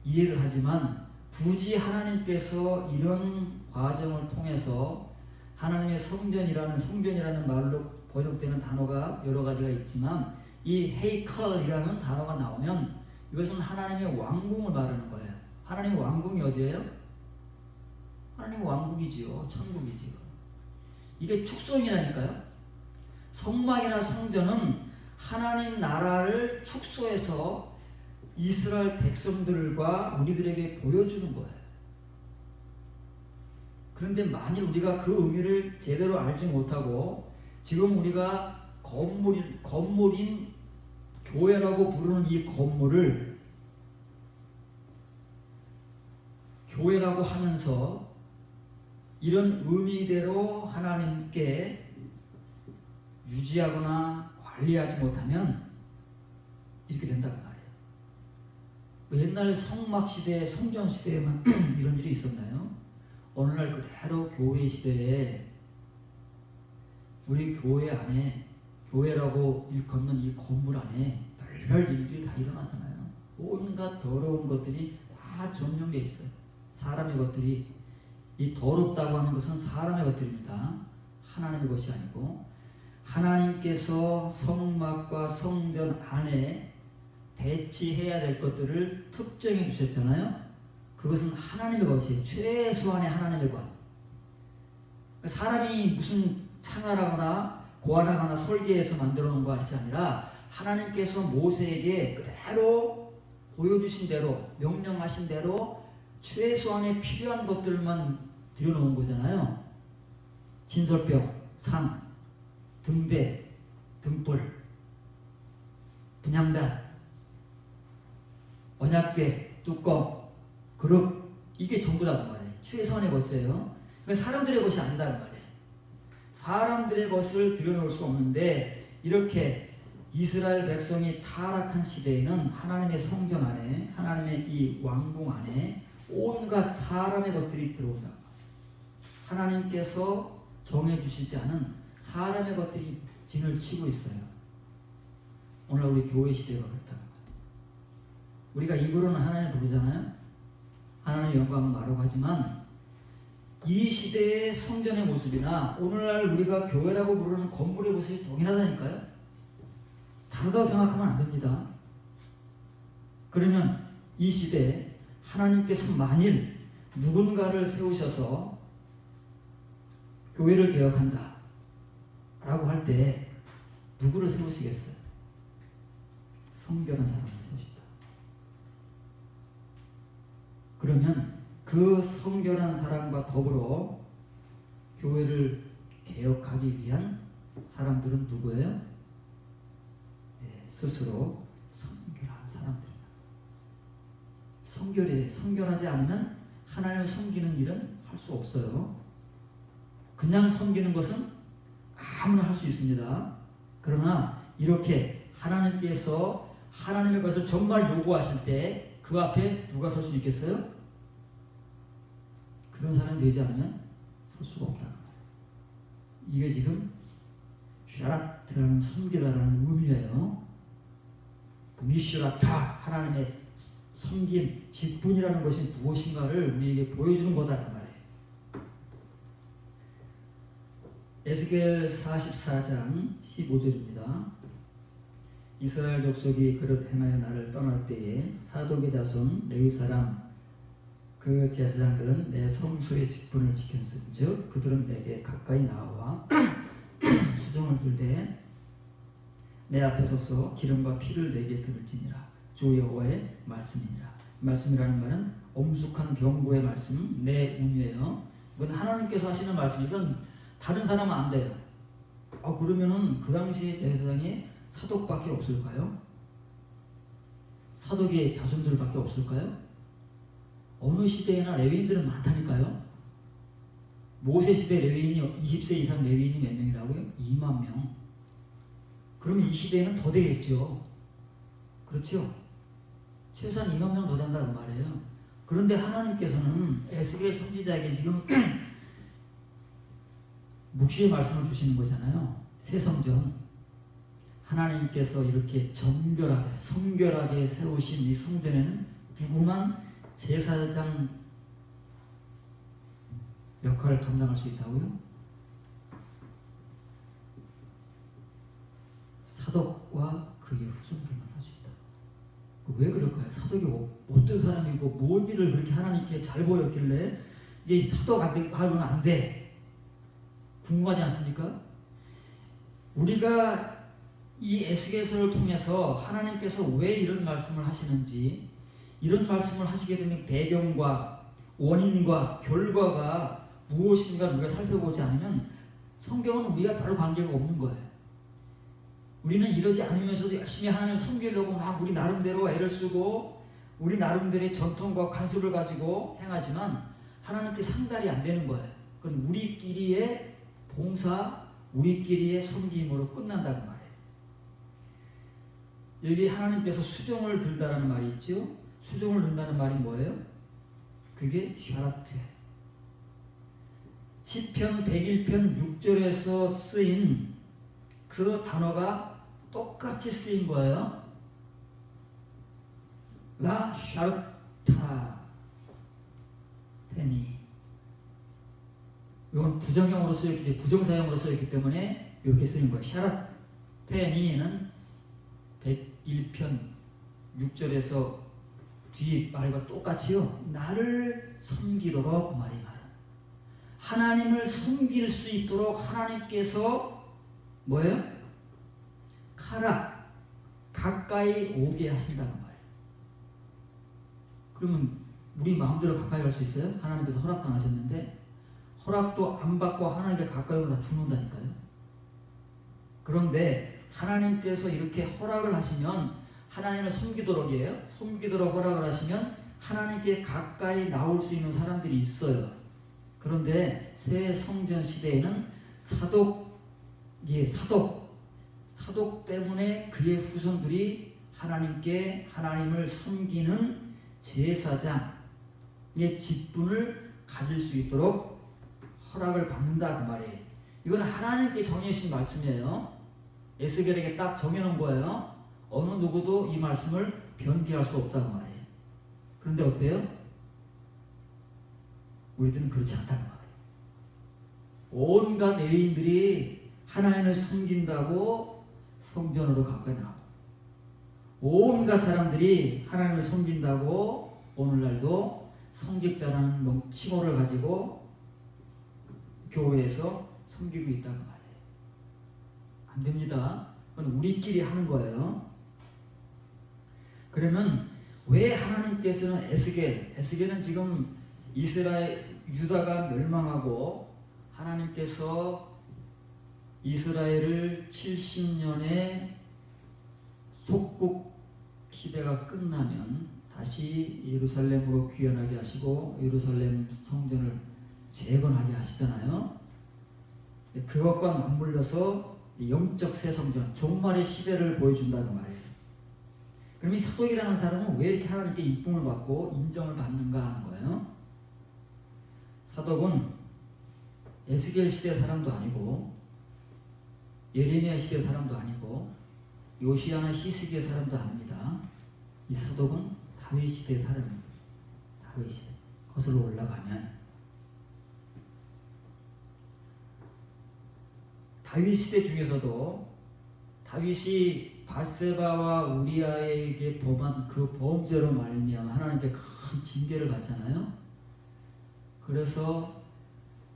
이해를 하지만 굳이 하나님께서 이런 과정을 통해서 하나님의 성전이라는 말로 번역되는 단어가 여러 가지가 있지만 이 헤이컬이라는 단어가 나오면 이것은 하나님의 왕궁을 말하는 거예요. 하나님의 왕궁이 어디예요? 하나님의 왕국이지요. 천국이지요. 이게 축소이라니까요. 성막이나 성전은 하나님 나라를 축소해서 이스라엘 백성들과 우리들에게 보여주는 거예요. 그런데 만일 우리가 그 의미를 제대로 알지 못하고 지금 우리가 건물인 교회라고 부르는 이 건물을 교회라고 하면서 이런 의미대로 하나님께 유지하거나 관리하지 못하면 이렇게 된다고 말이에요. 옛날 성막 시대, 성전 시대에만 이런 일이 있었나요? 오늘날 그대로 교회 시대에 우리 교회 안에 교회라고 일컫는 이 건물 안에 별별 일들이 다 일어나잖아요. 온갖 더러운 것들이 다 점령되어 있어요. 사람의 것들이. 이 더럽다고 하는 것은 사람의 것들입니다. 하나님의 것이 아니고 하나님께서 성막과 성전 안에 배치해야 될 것들을 특정해 주셨잖아요. 그것은 하나님의 것이에요. 최소한의 하나님의 것. 사람이 무슨 창하라거나 고안하거나 설계해서 만들어 놓은 것이 아니라 하나님께서 모세에게 그대로 보여주신 대로 명령하신 대로 최소한의 필요한 것들만 들여놓은 거잖아요. 진설병, 상, 등대, 등불, 분향단, 언약궤, 뚜껑, 그릇, 이게 전부다 그 말이에요. 최소한의 것이에요. 그러니까 사람들의 것이 아니다 그 말이에요. 사람들의 것을 들여놓을 수 없는데 이렇게 이스라엘 백성이 타락한 시대에는 하나님의 성전 안에 하나님의 이 왕궁 안에 온갖 사람의 것들이 들어온다. 하나님께서 정해주시지 않은 사람의 것들이 진을 치고 있어요. 오늘 우리 교회 시대가 그렇다. 우리가 입으로는 하나님 부르잖아요. 하나님의 영광을 말하고 하지만 이 시대의 성전의 모습이나 오늘날 우리가 교회라고 부르는 건물의 모습이 동일하다니까요. 다르다고 생각하면 안 됩니다. 그러면 이 시대에 하나님께서 만일 누군가를 세우셔서 교회를 개혁한다 라고 할 때 누구를 세우시겠어요? 성결한 사람을 세우신다. 그러면 그 성결한 사람과 더불어 교회를 개혁하기 위한 사람들은 누구예요? 네, 스스로 성결한 사람들입니다. 성결하지 않으면 하나님을 섬기는 일은 할 수 없어요. 그냥 섬기는 것은 아무나 할 수 있습니다. 그러나 이렇게 하나님께서 하나님의 것을 정말 요구하실 때 그 앞에 누가 설 수 있겠어요? 그런 사람이 되지 않으면 설 수가 없다. 이게 지금 슈라트라는 섬기다라는 의미예요. 미슈라타 하나님의 섬김, 직분이라는 것이 무엇인가를 우리에게 보여주는 거다라는 말이에요. 에스겔 44장 15절입니다. 이스라엘 족속이 그릇 행하여 나를 떠날 때에 사독의 자손 레위 사람 그 제사장들은 내 성소의 직분을 지켰은즉 그들은 내게 가까이 나와 수종을 들되 내 앞에 서서 기름과 피를 내게 들을지니라. 주 여호와의 말씀이니라. 말씀이라는 말은 엄숙한 경고의 말씀, 내 운이에요. 이건 하나님께서 하시는 말씀. 이건 다른 사람은 안 돼요. 그러면은 그 당시 제사장이 사독밖에 없을까요? 사독의 자손들밖에 없을까요? 어느 시대에나 레위인들은 많다니까요. 모세 시대 레위인이 20세 이상 레위인이 몇 명이라고요? 2만 명. 그러면 이 시대에는 더 되겠죠. 그렇죠? 최소한 2만 명 더 된다고 말이에요. 그런데 하나님께서는 에스겔 선지자에게 지금 묵시의 말씀을 주시는 거잖아요. 새 성전. 하나님께서 이렇게 정결하게 성결하게 세우신 이 성전에는 누구만 제사장 역할을 감당할 수 있다고요? 사독과 그의 후손들만 할 수 있다. 왜 그럴까요? 사독이 어떤 사람이고 뭔 일을 그렇게 하나님께 잘 보였길래 이게 사독 하면 안 돼. 궁금하지 않습니까? 우리가 이 에스겔서를 통해서 하나님께서 왜 이런 말씀을 하시는지, 이런 말씀을 하시게 되는 배경과 원인과 결과가 무엇인가 우리가 살펴보지 않으면 성경은 우리가 별로 관계가 없는 거예요. 우리는 이러지 않으면서도 열심히 하나님을 섬기려고 막 우리 나름대로 애를 쓰고 우리 나름대로의 전통과 관습을 가지고 행하지만 하나님께 상달이 안 되는 거예요. 그건 우리끼리의 봉사, 우리끼리의 섬김으로 끝난다는 말이에요. 여기 하나님께서 수종을 들다라는 말이 있죠. 수종을 든다는 말이 뭐예요? 그게 샤라트예요. 시편 101편 6절에서 쓰인 그 단어가 똑같이 쓰인 거예요. 라 샤르타 테니. 이건 부정형으로 쓰였기 때문에, 부정사형으로 쓰였기 때문에 이렇게 쓰는 거예요. 샤르테니는 101편 6절에서 뒤 말과 똑같이요. 나를 섬기도록 그 말이 말이에요. 하나님을 섬길 수 있도록 하나님께서 뭐예요? 가까이 오게 하신다는 말이에요. 그러면 우리 마음대로 가까이 갈 수 있어요? 하나님께서 허락도 안 하셨는데 허락도 안 받고 하나님께 가까이 오면 다 죽는다니까요. 그런데 하나님께서 이렇게 허락을 하시면 하나님을 섬기도록이에요. 섬기도록 허락을 하시면 하나님께 가까이 나올 수 있는 사람들이 있어요. 그런데 새 성전 시대에는 사독 때문에 그의 후손들이 하나님을 섬기는 제사장의 직분을 가질 수 있도록 허락을 받는다 그 말이에요. 이건 하나님께 정해주신 말씀이에요. 에스겔에게 딱 정해놓은 거예요. 어느 누구도 이 말씀을 변개할 수 없다고 말이에요. 그런데 어때요? 우리들은 그렇지 않다는 말이에요. 온갖 레위인들이 하나님을 섬긴다고 성전으로 가까이 나오고, 온갖 사람들이 하나님을 섬긴다고 오늘날도 성직자라는 칭호를 가지고 교회에서 섬기고 있다고 말이에요. 안 됩니다. 그건 우리끼리 하는 거예요. 그러면 왜 하나님께서는 에스겔은 지금 유다가 멸망하고 하나님께서 이스라엘을 70년의 속국 시대가 끝나면 다시 예루살렘으로 귀환하게 하시고 예루살렘 성전을 재건하게 하시잖아요. 그것과 맞물려서 영적 새 성전, 종말의 시대를 보여준다는 말이에요. 그럼 이 사독이라는 사람은 왜 이렇게 하나님께 이쁨을 받고 인정을 받는가 하는 거예요. 사독은 에스겔 시대 사람도 아니고 예레미야 시대 사람도 아니고 요시야나 히스기야 사람도 아닙니다. 이 사독은 다윗 시대 사람입니다. 다윗 시대. 거슬러 올라가면 다윗 시대 중에서도 다윗이 밧세바와 우리아에게 범한 그 범죄로 말미암아 하나님께 큰 징계를 받잖아요. 그래서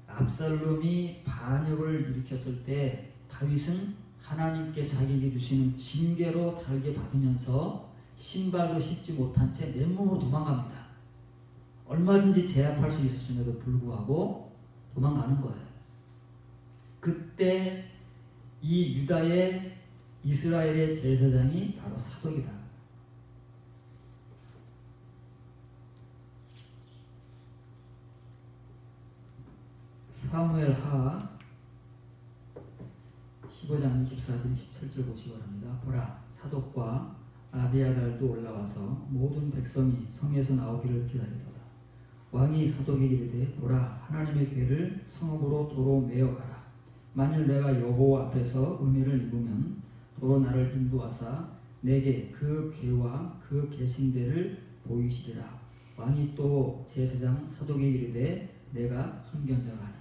압살롬이 반역을 일으켰을 때 다윗은 하나님께서 자기에게 주시는 징계로 달게 받으면서 신발도 신지 못한 채 맨몸으로 도망갑니다. 얼마든지 제압할 수 있었음에도 불구하고 도망가는 거예요. 그때 이 이스라엘의 제사장이 바로 사독이다. 사무엘 하 15장 24절 27절 보시기 바랍니다. 보라, 사독과 아비아달도 올라와서 모든 백성이 성에서 나오기를 기다리더라. 왕이 사독에게 이르되 보라, 하나님의 궤를 성읍으로 도로 메어 가라. 만일 내가 여호와 앞에서 은혜를 입으면 도로 나를 인도하사 내게 그 궤와 그 계신대를 보이시리라. 왕이 또 제사장 사독에게 이르되 내가 선견자가 아니냐.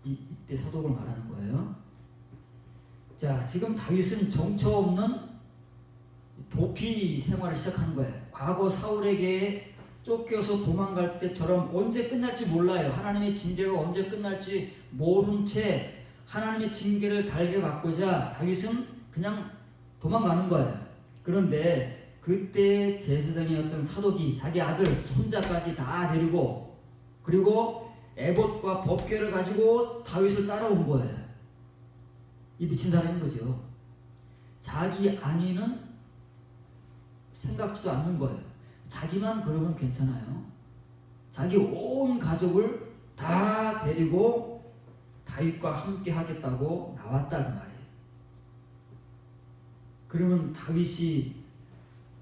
이때 사독을 말하는 거예요. 자, 지금 다윗은 정처 없는 도피 생활을 시작하는 거예요. 과거 사울에게 쫓겨서 도망갈 때처럼 언제 끝날지 몰라요. 하나님의 징계가 언제 끝날지 모른 채 하나님의 징계를 달게 받고자 다윗은 그냥 도망가는 거예요. 그런데 그때 제사장이었던 사독이 자기 아들, 손자까지 다 데리고 그리고 에봇과 법궤를 가지고 다윗을 따라온 거예요. 이 미친 사람인 거죠. 자기 안위는 생각지도 않는 거예요. 자기만 그러면 괜찮아요. 자기 온 가족을 다 데리고 다윗과 함께 하겠다고 나왔다 그 말이에요. 그러면 다윗이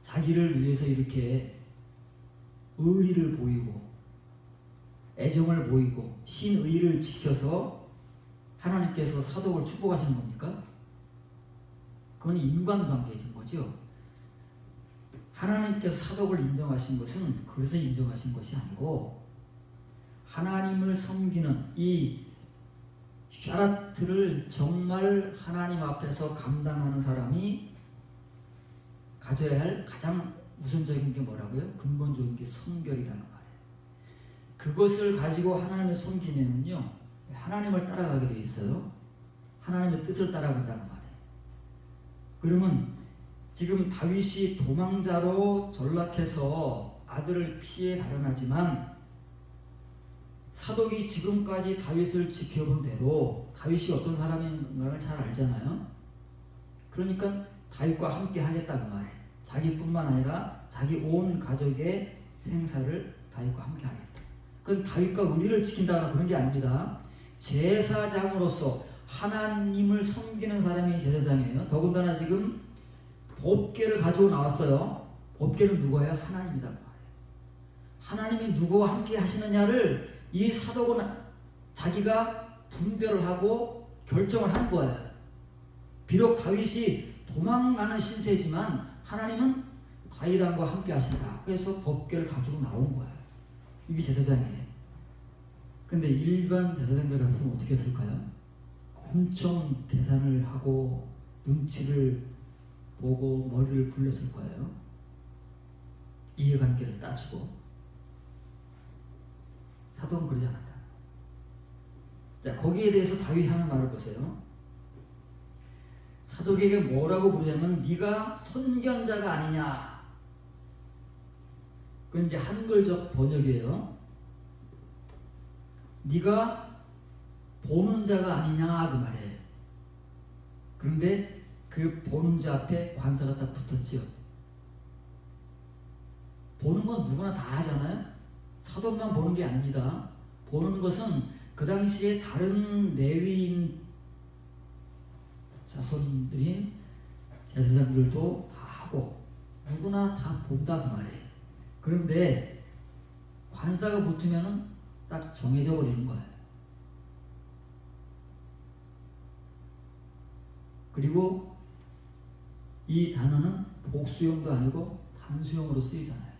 자기를 위해서 이렇게 의리를 보이고 애정을 보이고 신의를 지켜서 하나님께서 사독을 축복하시는 겁니까? 그건 인간관계인 거죠. 하나님께서 사독을 인정하신 것은 그래서 인정하신 것이 아니고 하나님을 섬기는 이 샤라트를 정말 하나님 앞에서 감당하는 사람이 가져야 할 가장 우선적인 게 뭐라고요? 근본적인 게 성결이라는 말이에요. 그것을 가지고 하나님을 섬기면요 하나님을 따라가게 돼 있어요. 하나님의 뜻을 따라간다는 말이에요. 그러면 지금 다윗이 도망자로 전락해서 아들을 피해 달아나지만 사독이 지금까지 다윗을 지켜본 대로 다윗이 어떤 사람인가를 잘 알잖아요. 그러니까 다윗과 함께 하겠다 그 말이에요. 자기뿐만 아니라 자기 온 가족의 생사를 다윗과 함께 하겠다. 그건 다윗과 의리를 지킨다거나 그런 게 아닙니다. 제사장으로서 하나님을 섬기는 사람이 제사장이에요. 더군다나 지금 법궤를 가지고 나왔어요. 법궤는 누구예요? 하나님이다. 하나님이 누구와 함께 하시느냐를 이 사독은 자기가 분별을 하고 결정을 한 거예요. 비록 다윗이 도망가는 신세지만 하나님은 다윗 왕과 함께 하신다. 그래서 법궤를 가지고 나온 거예요. 이게 제사장이에요. 근데 일반 제사장들 같으면 어떻게 했을까요? 엄청 계산을 하고 눈치를 보고 머리를 굴렸을 거예요. 이해관계를 따지고. 사독은 그러지 않았다. 자, 거기에 대해서 다윗이 하는 말을 보세요. 사독에게 뭐라고 부르냐면 네가 선견자가 아니냐. 그건 이제 한글적 번역이에요. 네가 보는 자가 아니냐 그 말이에요. 그런데 그 보는 자 앞에 관사가 딱 붙었죠. 보는 건 누구나 다 하잖아요. 사독만 보는 게 아닙니다. 보는 것은 그 당시에 다른 레위인 자손들인 제사장들도 다 하고 누구나 다 본다 그 말이에요. 그런데 관사가 붙으면은 딱 정해져 버리는 거예요. 그리고 이 단어는 복수형도 아니고 단수형으로 쓰이잖아요.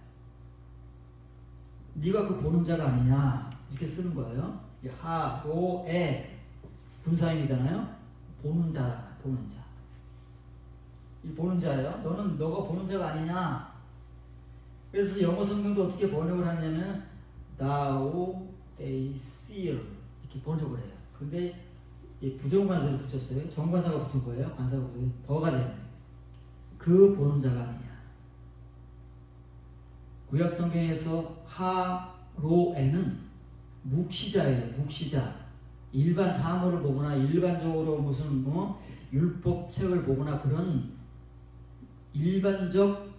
네가 그 보는 자가 아니냐 이렇게 쓰는 거예요. 하, 로, 에 분사형이잖아요. 보는 자, 보는 자. 이 보는 자예요. 너가 보는 자가 아니냐. 그래서 영어 성경도 어떻게 번역을 하냐면 thou a seer 이렇게 번역을 해요. 근데 이 부정관사를 붙였어요. 정관사가 붙은 거예요. 관사가 붙은 더가 되는 거예요. 그 보는 자가 아니냐. 구약 성경에서 하로에는 묵시자예요. 묵시자. 일반 사물을 보거나 일반적으로 무슨 율법책을 보거나 그런 일반적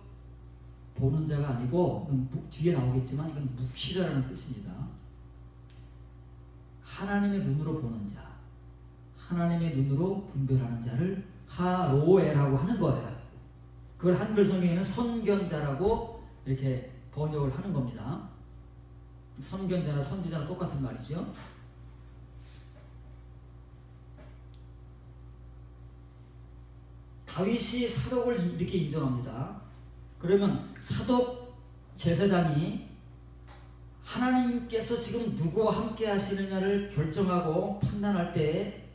보는 자가 아니고 뒤에 나오겠지만 이건 묵시자라는 뜻입니다. 하나님의 눈으로 보는 자, 하나님의 눈으로 분별하는 자를 하로에라고 하는 거예요. 그걸 한글 성경에는 선견자라고 이렇게 번역을 하는 겁니다. 선견자나 선지자나 똑같은 말이죠. 다윗이 사독을 이렇게 인정합니다. 그러면 사독 제사장이 하나님께서 지금 누구와 함께 하시느냐를 결정하고 판단할 때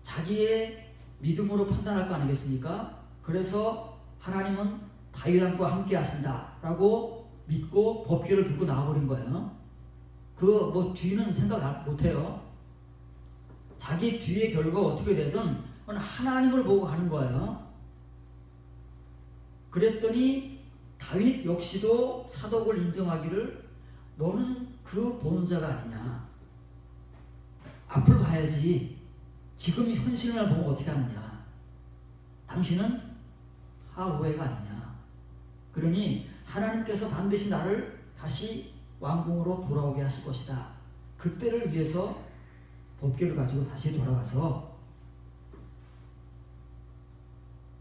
자기의 믿음으로 판단할 거 아니겠습니까? 그래서 하나님은 다윗 왕과 함께 하신다라고 믿고 법궤를 들고 나와버린 거예요. 그 뭐 뒤는 생각 못해요. 자기 뒤의 결과가 어떻게 되든 하나님을 보고 가는 거예요. 그랬더니 다윗 역시도 사독을 인정하기를 너는 그 보는 자가 아니냐. 앞을 봐야지. 지금 현실을 보면 어떻게 하느냐. 당신은 하로에가 아니냐. 그러니 하나님께서 반드시 나를 다시 왕궁으로 돌아오게 하실 것이다. 그때를 위해서 법궤를 가지고 다시 돌아가서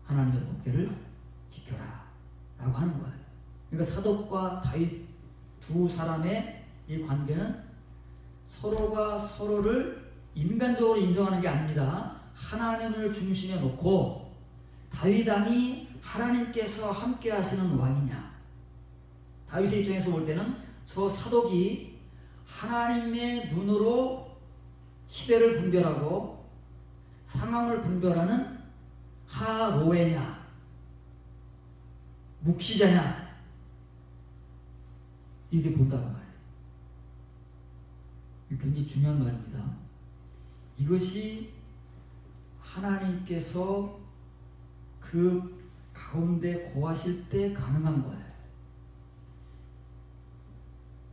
하나님의 법궤를 지켜라 라고 하는 거예요. 그러니까 사독과 다윗 두 사람의 이 관계는 서로가 서로를 인간적으로 인정하는 게 아닙니다. 하나님을 중심에 놓고 다윗 왕이 하나님께서 함께 하시는 왕이냐. 다윗의 입장에서 볼 때는 저 사독이 하나님의 눈으로 시대를 분별하고 상황을 분별하는 하로에냐 묵시자냐 이렇게 본다고 말해요. 이게 굉장히 중요한 말입니다. 이것이 하나님께서 그 가운데 거하실 때 가능한 거예요.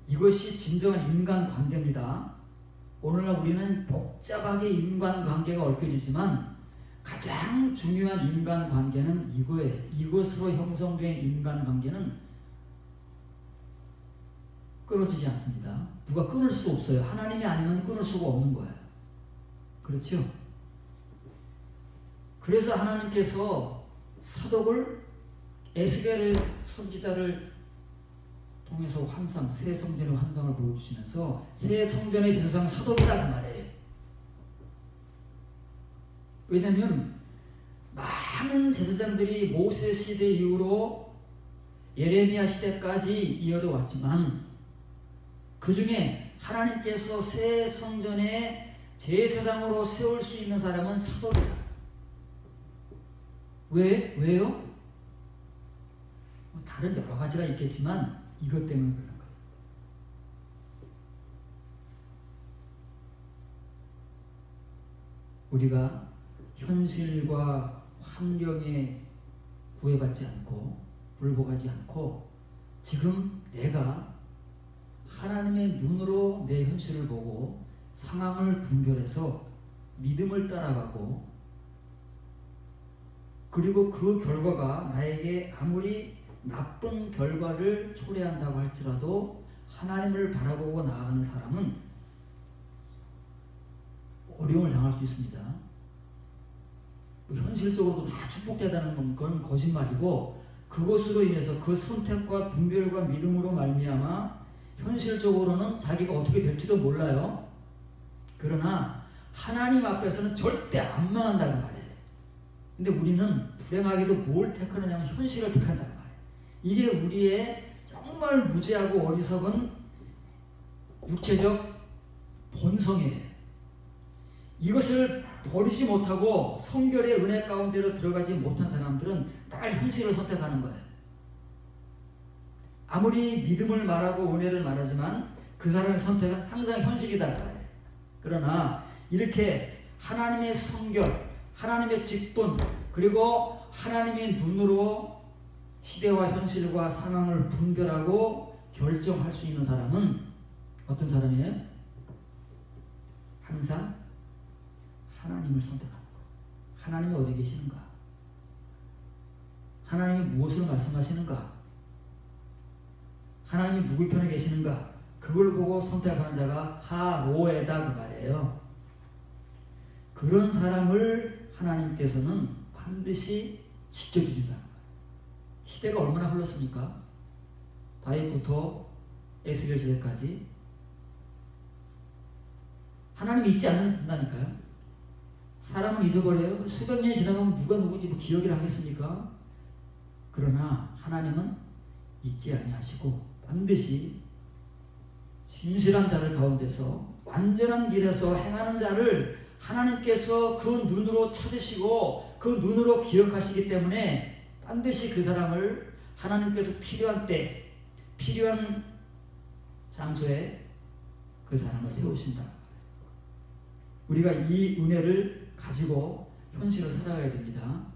이것이 진정한 인간관계입니다. 오늘날 우리는 복잡하게 인간관계가 얽혀지지만 가장 중요한 인간관계는 이거예요. 이것으로 형성된 인간관계는 끊어지지 않습니다. 누가 끊을 수도 없어요. 하나님이 아니면 끊을 수가 없는 거예요. 그렇죠? 그래서 하나님께서 사독을 에스겔 선지자를 통해서 환상, 새 성전의 환상을 보여주시면서 새 성전의 제사장 사독이다 그 말이에요. 왜냐하면 많은 제사장들이 모세 시대 이후로 예레미야 시대까지 이어져 왔지만 그 중에 하나님께서 새 성전의 제사장으로 세울 수 있는 사람은 사독이다. 왜요? 다른 여러 가지가 있겠지만 이것 때문에 그런 거예요. 우리가 현실과 환경에 구애받지 않고 굴복하지 않고 지금 내가 하나님의 눈으로 내 현실을 보고 상황을 분별해서 믿음을 따라가고 그리고 그 결과가 나에게 아무리 나쁜 결과를 초래한다고 할지라도 하나님을 바라보고 나아가는 사람은 어려움을 당할 수 있습니다. 현실적으로도 다 축복되다는 건 거짓말이고 그것으로 인해서 그 선택과 분별과 믿음으로 말미암아 현실적으로는 자기가 어떻게 될지도 몰라요. 그러나 하나님 앞에서는 절대 안 망한다는 말이에요. 근데 우리는 불행하게도 뭘 택하느냐면 현실을 택한다는 말이에요. 이게 우리의 정말 무지하고 어리석은 육체적 본성이에요. 이것을 버리지 못하고 성결의 은혜 가운데로 들어가지 못한 사람들은 딱 현실을 선택하는 거예요. 아무리 믿음을 말하고 은혜를 말하지만 그 사람의 선택은 항상 현실이다 말이에요. 그러나 이렇게 하나님의 성결, 하나님의 직분, 그리고 하나님의 눈으로 시대와 현실과 상황을 분별하고 결정할 수 있는 사람은 어떤 사람이에요? 항상 하나님을 선택하는 거예요. 하나님이 어디 계시는가? 하나님이 무엇을 말씀하시는가? 하나님이 누구 편에 계시는가? 그걸 보고 선택하는 자가 하로에다 그 말이에요. 그런 사람을 하나님께서는 반드시 지켜주신다. 시대가 얼마나 흘렀습니까? 다윗부터 에스겔 시대까지 하나님 잊지 않는다니까요. 사람은 잊어버려요. 수백 년이 지나가면 누가 누구지 뭐 기억을 하겠습니까? 그러나 하나님은 잊지 아니하시고 반드시 진실한 자들 가운데서 완전한 길에서 행하는 자를 하나님께서 그 눈으로 찾으시고 그 눈으로 기억하시기 때문에 반드시 그 사람을 하나님께서 필요한 때 필요한 장소에 그 사람을 세우신다. 우리가 이 은혜를 가지고 현실을 살아가야 됩니다.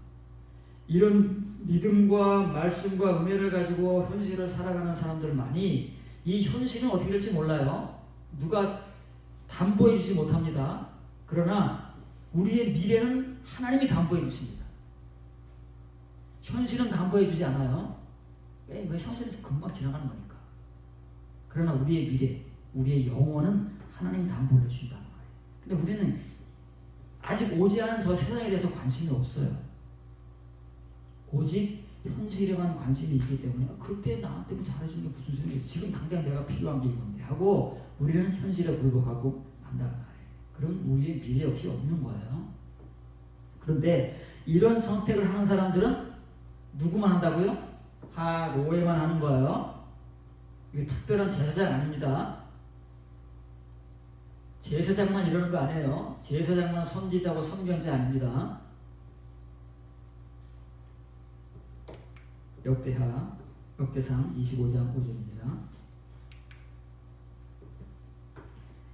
이런 믿음과 말씀과 은혜를 가지고 현실을 살아가는 사람들만이 이 현실은 어떻게 될지 몰라요. 누가 담보해 주지 못합니다. 그러나 우리의 미래는 하나님이 담보해 주십니다. 현실은 담보해 주지 않아요. 왜 현실은 금방 지나가는 거니까. 그러나 우리의 미래, 우리의 영혼은 하나님이 담보해 주신다는 거예요. 근데 우리는 아직 오지 않은 저 세상에 대해서 관심이 없어요. 오직 현실에만 관심이 있기 때문에 그때 나한테 뭐 잘해주는 게 무슨 소용이겠어. 지금 당장 내가 필요한 게 이건데 하고 우리는 현실에 굴복하고 한다는 말이에요. 그럼 우리의 미래 역시 없는 거예요. 그런데 이런 선택을 하는 사람들은 누구만 한다고요? 하로에만 하는 거예요. 이게 특별한 제사장 아닙니다. 제사장만 이러는 거 아니에요. 제사장만 선지자고 선견자 아닙니다. 역대상 25장 5절입니다.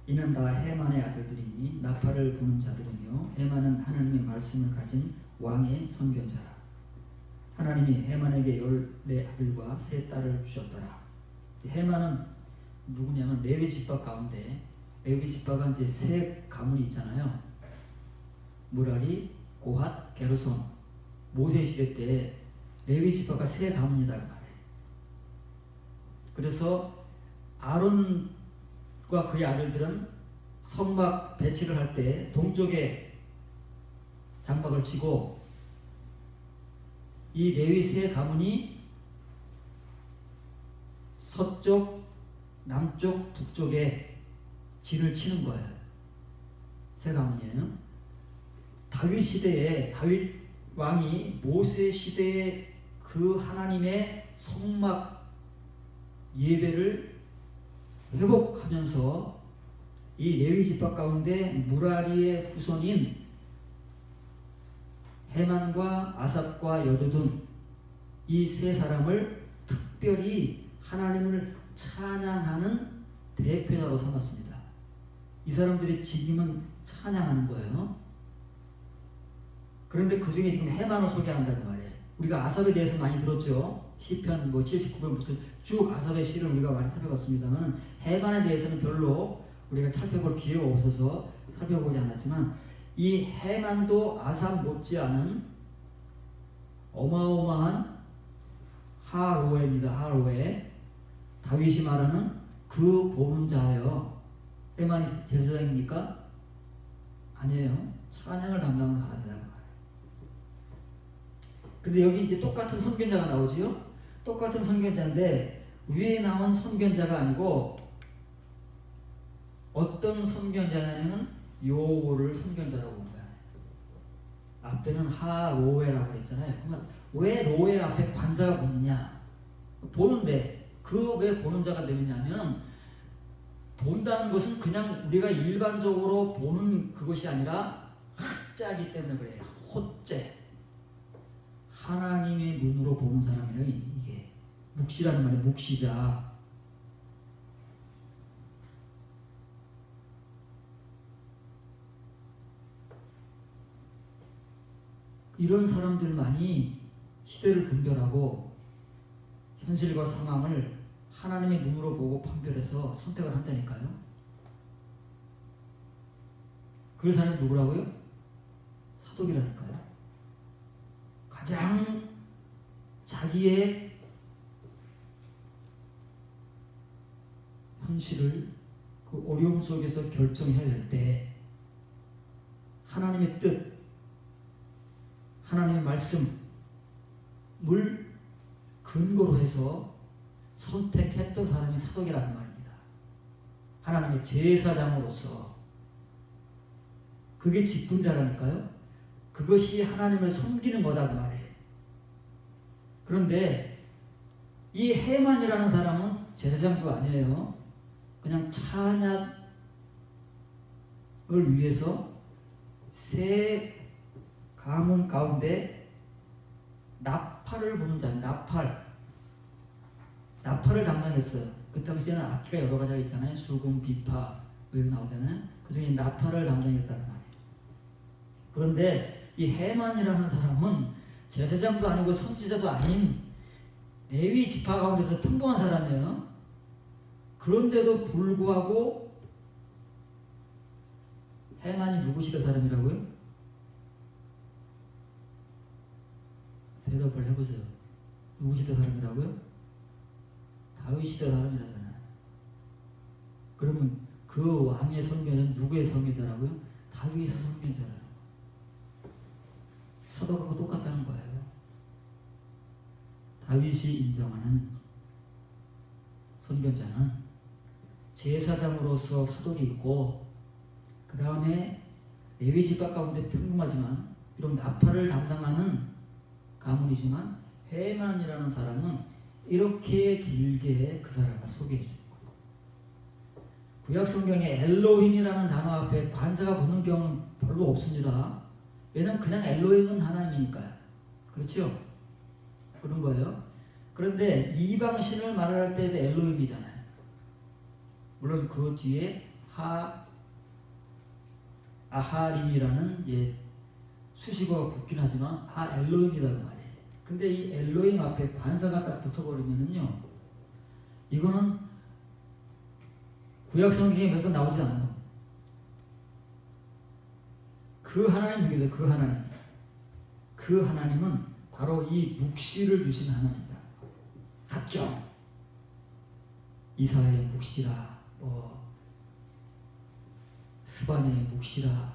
이는 다 헤만의 아들들이니 나팔을 부는 자들이며 헤만은 하나님의 말씀을 가진 왕의 선견자라. 하나님이 헤만에게 14아들과 3딸을 주셨더라. 헤만은 누구냐면 레위 지파 가운데 레위 지파가 이제 3가문이 있잖아요. 무라리, 고핫, 게르손. 모세 시대 때 레위 지파가 3가문이다 그 말이에요. 그래서 아론과 그의 아들들은 성막 배치를 할 때 동쪽에 장막을 치고 이 레위 3가문이 서쪽, 남쪽, 북쪽에 진을 치는 거예요. 3가문이에요. 다윗 시대에 다윗 왕이 모세 시대에 그 하나님의 성막 예배를 회복하면서 이 레위 지파 가운데 무라리의 후손인 헤만과 아삽과 여두둔 이 3사람을 특별히 하나님을 찬양하는 대표자로 삼았습니다. 이 사람들의 직임은 찬양하는 거예요. 그런데 그 중에 지금 헤만을 소개한다는 말이에요. 우리가 아삽에 대해서 많이 들었죠. 시편 79편부터 쭉 아삽의 시를 우리가 많이 살펴봤습니다만 헤만에 대해서는 별로 우리가 살펴볼 기회가 없어서 살펴보지 않았지만 이 헤만도 아삽 못지않은 어마어마한 하로에입니다. 하로에. 다윗이 말하는 그 보는 자예요. 헤만이 제사장입니까? 아니에요. 찬양을 담당하는 사람이다. 근데 여기 이제 똑같은 선견자가 나오지요? 똑같은 선견자인데 위에 나온 선견자가 아니고 어떤 선견자냐면 요거를 선견자라고 본 거야. 앞에는 하로에라고 그랬잖아요. 그러면 왜 로에 앞에 관자가 붙느냐? 보는데 그 왜 보는 자가 되느냐면 본다는 것은 그냥 우리가 일반적으로 보는 그것이 아니라 학자이기 때문에 그래요. 호재. 하나님의 눈으로 보는 사람이에요. 이게 묵시라는 말이에요. 묵시자. 이런 사람들만이 시대를 분별하고 현실과 상황을 하나님의 눈으로 보고 판별해서 선택을 한다니까요. 그 사람이 누구라고요? 사독이라니까요. 가장 자기의 현실을 그 어려움 속에서 결정해야 될 때 하나님의 뜻, 하나님의 말씀을 근거로 해서 선택했던 사람이 사독이라는 말입니다. 하나님의 제사장으로서 그게 직분자라니까요. 그것이 하나님을 섬기는 거다 그 말이에요. 그런데 이 해만이라는 사람은 제사장도 아니에요. 그냥 찬양을 위해서 새 가문 가운데 나팔을 부는 자, 나팔을 담당했어요. 그 당시에는 악기가 여러 가지가 있잖아요. 수금, 비파 이런 나오잖아요. 그 중에 나팔을 담당했다는 말이에요. 그런데 이 해만이라는 사람은 제사장도 아니고 선지자도 아닌 레위 지파 가운데서 평범한 사람이에요. 그런데도 불구하고 해만이 누구 시대 사람이라고요? 대답을 해보세요. 누구 시대 사람이라고요? 다윗 시대 사람이라잖아요. 그러면 그 왕의 선교는 누구의 선교자라고요? 다윗의 선교자라요. 사도하고 똑같다는 거예요. 다윗이 인정하는 선교자는 제사장으로서 사독이 있고 그 다음에 레위 지파 가운데 평범하지만 비록 나팔을 담당하는 가문이지만 해만이라는 사람은 이렇게 길게 그 사람을 소개해 줍니다. 구약 성경에 엘로힘이라는 단어 앞에 관사가 붙는 경우는 별로 없습니다. 왜냐하면 그냥 엘로힘은 하나님이니까요. 그렇죠? 그런 거예요. 그런데 이방신을 말할 때도 엘로힘이잖아요. 물론 그 뒤에 아하림이라는 수식어가 붙긴 하지만 엘로힘이다 그 말이에요. 근데 이 엘로힘 앞에 관사가 딱 붙어버리면은요, 이거는 구약 성경에 몇 번 나오지 않아요. 그 하나님 중에서 그 하나님은 바로 이 묵시를 주신 하나님이다. 합정 이사야의 묵시라, 스바냐의 묵시라.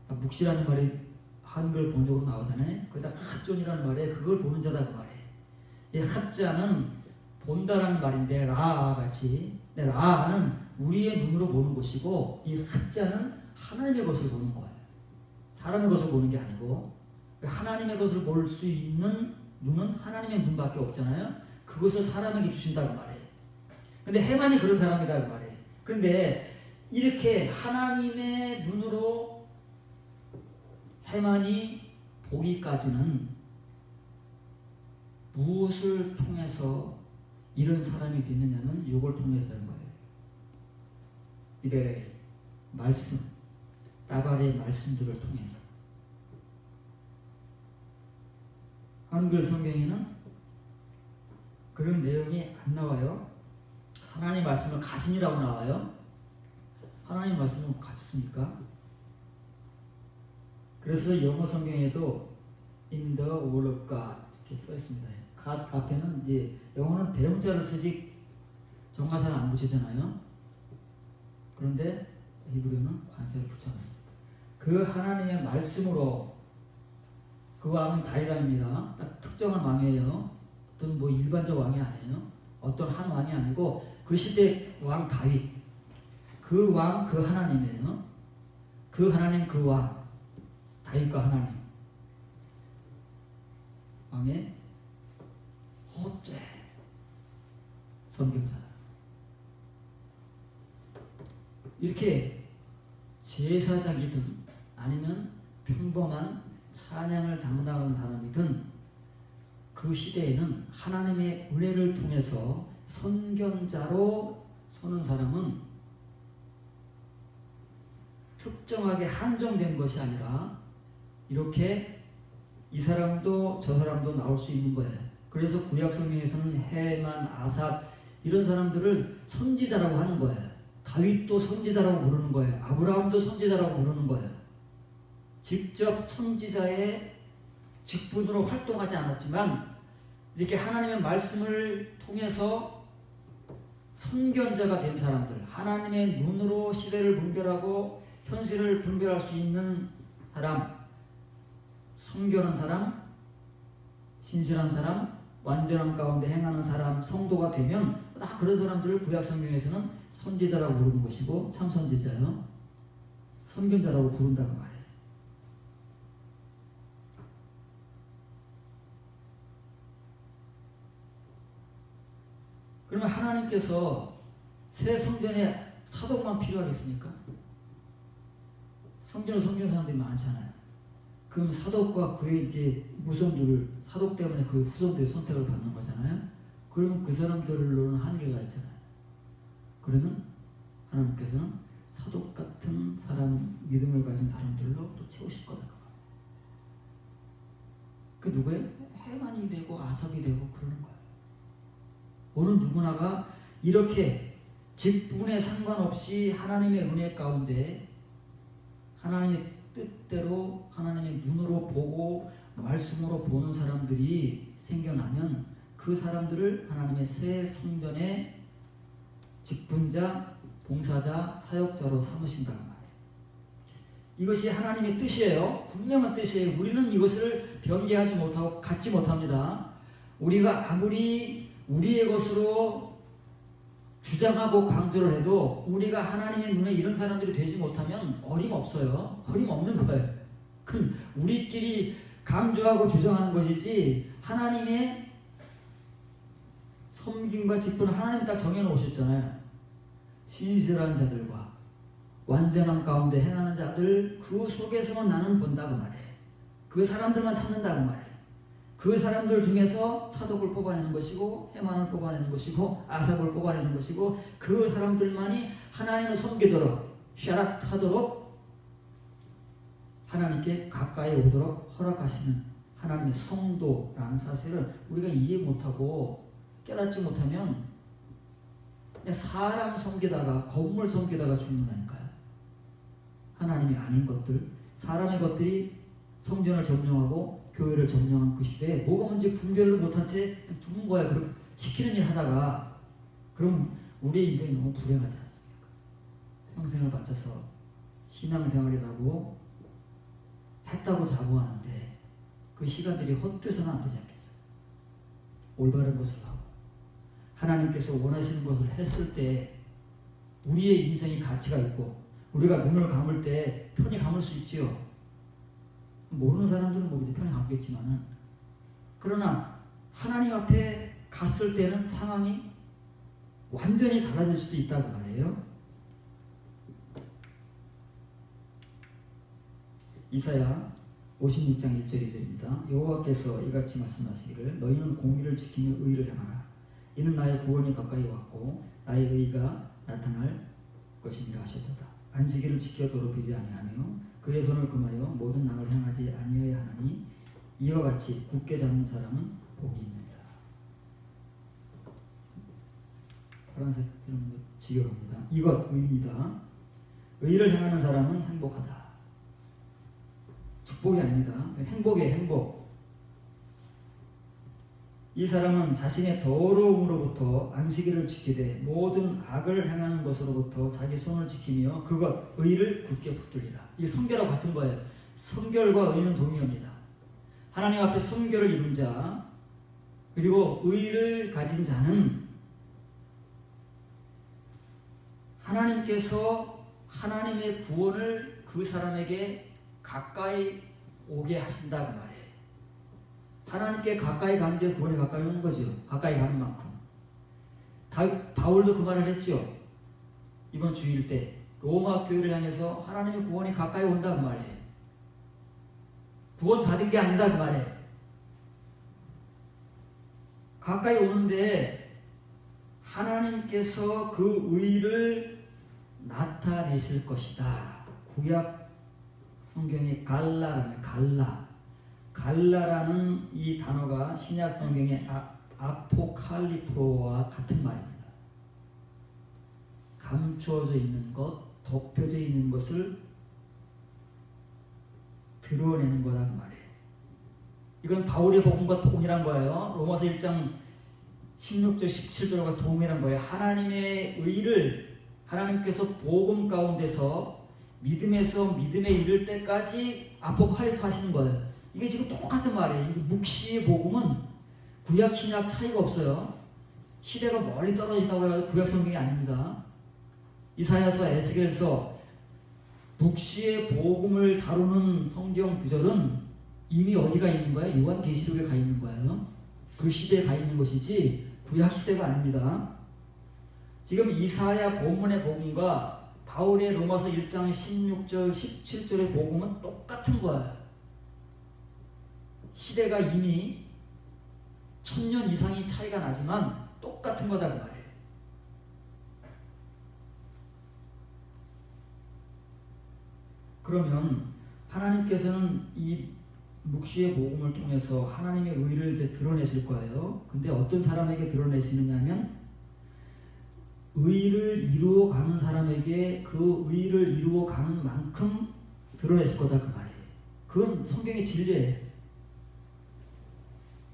묵시라는 말이 한글 번역으로 나오잖아요. 거기다 합존이라는 말에 그걸 보는 자다 그 말이에요. 이 합자는 본다라는 말인데 라아 같이, 라아는 우리의 눈으로 보는 것이고 이 합자는 하나님의 것을 보는 거예요. 사람의 것을 보는 게 아니고 하나님의 것을 볼 수 있는 눈은 하나님의 눈밖에 없잖아요. 그것을 사람에게 주신다고 말해요. 근데 해만이 그런 사람이다 그 말이에요. 그런데 이렇게 하나님의 눈으로 해만이 보기까지는 무엇을 통해서 이런 사람이 됐느냐면 이걸 통해서는 거예요. 이들의 말씀, 나발의 말씀들을 통해서. 한글 성경에는 그런 내용이 안 나와요. 하나님 말씀을 가진이라고 나와요. 하나님 말씀은 같습니까? 그래서 영어 성경에도 in the word of God 이렇게 써 있습니다. God 앞에는 이제 영어는 대명사를 쓰지 정관사를 안 붙이잖아요. 그런데 히브리어는 관사를 붙여놨습니다. 그 하나님의 말씀으로, 그 왕은 다윗왕입니다. 특정한 왕이에요. 어떤 일반적 왕이 아니에요. 어떤 한 왕이 아니고 그 시대 왕 다윗. 그 왕, 그 하나님이에요. 그 하나님, 그 왕. 다윗과 하나님. 왕의 호재 선교사다. 이렇게 제사장이든 아니면 평범한 찬양을 담당하는 사람이든 그 시대에는 하나님의 은혜를 통해서 선견자로 서는 사람은 특정하게 한정된 것이 아니라 이렇게 이 사람도 저 사람도 나올 수 있는 거예요. 그래서 구약 성경에서는 해만, 아삽 이런 사람들을 선지자라고 하는 거예요. 다윗도 선지자라고 부르는 거예요. 아브라함도 선지자라고 부르는 거예요. 직접 선지자의 직분으로 활동하지 않았지만 이렇게 하나님의 말씀을 통해서 선견자가 된 사람들, 하나님의 눈으로 시대를 분별하고 현실을 분별할 수 있는 사람, 선견한 사람, 신실한 사람, 완전한 가운데 행하는 사람, 성도가 되면 다 그런 사람들을 구약 성경에서는 선지자라고 부르는 것이고, 참 선지자요, 선견자라고 부른다고 말해요. 그러면 하나님께서 새 성전에 사독만 필요하겠습니까? 성전을 섬기는 사람들이 많잖아요. 그럼 사독과 그의 이제 후손들을, 사독 때문에 그의 후손들의 선택을 받는 거잖아요. 그러면 그 사람들로는 한계가 있잖아요. 그러면 하나님께서는 사독 같은 사람, 믿음을 가진 사람들로 또 채우실 거다. 그 누구예요? 해만이 되고 아삽이 되고 그러는 거예요. 어느 누구나가 이렇게 직분에 상관없이 하나님의 은혜 가운데 하나님의 뜻대로 하나님의 눈으로 보고 말씀으로 보는 사람들이 생겨나면 그 사람들을 하나님의 새 성전의 직분자, 봉사자, 사역자로 삼으신다는 말이에요. 이것이 하나님의 뜻이에요. 분명한 뜻이에요. 우리는 이것을 변개하지 못하고 갖지 못합니다. 우리가 아무리 우리의 것으로 주장하고 강조를 해도 우리가 하나님의 눈에 이런 사람들이 되지 못하면 어림없어요. 어림없는 거예요. 그럼 우리끼리 강조하고 주장하는 것이지, 하나님의 섬김과 직분은 하나님이 딱 정해놓으셨잖아요. 신실한 자들과 완전한 가운데 행하는 자들, 그 속에서만 나는 본다고 말해. 그 사람들만 찾는다고 말해. 그 사람들 중에서 사독을 뽑아내는 것이고, 해만을 뽑아내는 것이고, 아삽을 뽑아내는 것이고, 그 사람들만이 하나님을 섬기도록, 샤락하도록 하나님께 가까이 오도록 허락하시는 하나님의 성도라는 사실을 우리가 이해 못하고 깨닫지 못하면 그냥 사람 섬기다가, 건물 섬기다가 죽는다니까요. 하나님이 아닌 것들, 사람의 것들이 성전을 점령하고 교회를 점령한 그 시대에 뭐가 뭔지 분별을 못한 채 죽는 거야. 그렇게 시키는 일 하다가. 그럼 우리의 인생이 너무 불행하지 않습니까? 평생을 바쳐서 신앙생활이라고 했다고 자부하는데 그 시간들이 헛되서는 안 되지 않겠어요? 올바른 것을 하고 하나님께서 원하시는 것을 했을 때 우리의 인생이 가치가 있고, 우리가 눈을 감을 때 편히 감을 수 있지요. 모르는 사람들은 모르지 편히 감겠지만은, 그러나 하나님 앞에 갔을 때는 상황이 완전히 달라질 수도 있다고 말해요. 이사야 56장 1절 2절입니다. 여호와께서 이같이 말씀하시기를, 너희는 공의를 지키며 의를 행하라. 이는 나의 구원이 가까이 왔고 나의 의가 나타날 것이니라 하셨도다. 안식일을 지켜 더럽히지 아니하며 그의 손을 금하여 모든 악을 행하지 아니하여 하나니 이와 같이 굳게 잡는 사람은 복이 있느니라. 파란색 들은 것 지겨웁니다. 이것 의입니다. 의를 행하는 사람은 행복하다. 축복이 아닙니다. 행복이에요. 행복. 이 사람은 자신의 더러움으로부터 안식일을 지키되 모든 악을 행하는 것으로부터 자기 손을 지키며 그것 의를 굳게 붙들리라. 이게 성결하고 같은 거예요. 성결과 의는 동의어입니다. 하나님 앞에 성결을 이룬 자, 그리고 의를 가진 자는 하나님께서 하나님의 구원을 그 사람에게 가까이 오게 하신다고 말해요. 하나님께 가까이 가는 게 구원에 가까이 오는 거죠. 가까이 가는 만큼. 바울도 그 말을 했죠. 이번 주일 때 로마 교회를 향해서 하나님의 구원이 가까이 온다 그 말이에요. 구원 받은 게 아니다 그 말이에요. 가까이 오는데 하나님께서 그 의를 나타내실 것이다. 구약 성경에 갈라라는 이 단어가 신약 성경의 아포칼리토와 같은 말입니다. 감추어져 있는 것, 덮여져 있는 것을 드러내는 거라는 말이에요. 이건 바울의 복음과 동일한 거예요. 로마서 1장 16절 17절과 동일한 거예요. 하나님의 의를 하나님께서 복음 가운데서 믿음에서 믿음에 이를 때까지 아포칼립토 하시는 거예요. 이게 지금 똑같은 말이에요. 묵시의 복음은 구약 신약 차이가 없어요. 시대가 멀리 떨어진다고 해가지고 구약 성경이 아닙니다. 이사야서 에스겔서 묵시의 복음을 다루는 성경 구절은 이미 어디가 있는 거예요? 요한계시록에 가 있는 거예요. 그 시대에 가 있는 것이지 구약 시대가 아닙니다. 지금 이사야 본문의 복음과 바울의 로마서 1장 16절 17절의 복음은 똑같은 거예요. 시대가 이미 1000년 이상이 차이가 나지만 똑같은 거다 그 말이에요. 그러면 하나님께서는 이 묵시의 복음을 통해서 하나님의 의를 이제 드러내실 거예요. 근데 어떤 사람에게 드러내시느냐면 의를 이루어가는 사람에게 그 의를 이루어가는 만큼 드러내실 거다 그 말이에요. 그건 성경의 진리예요.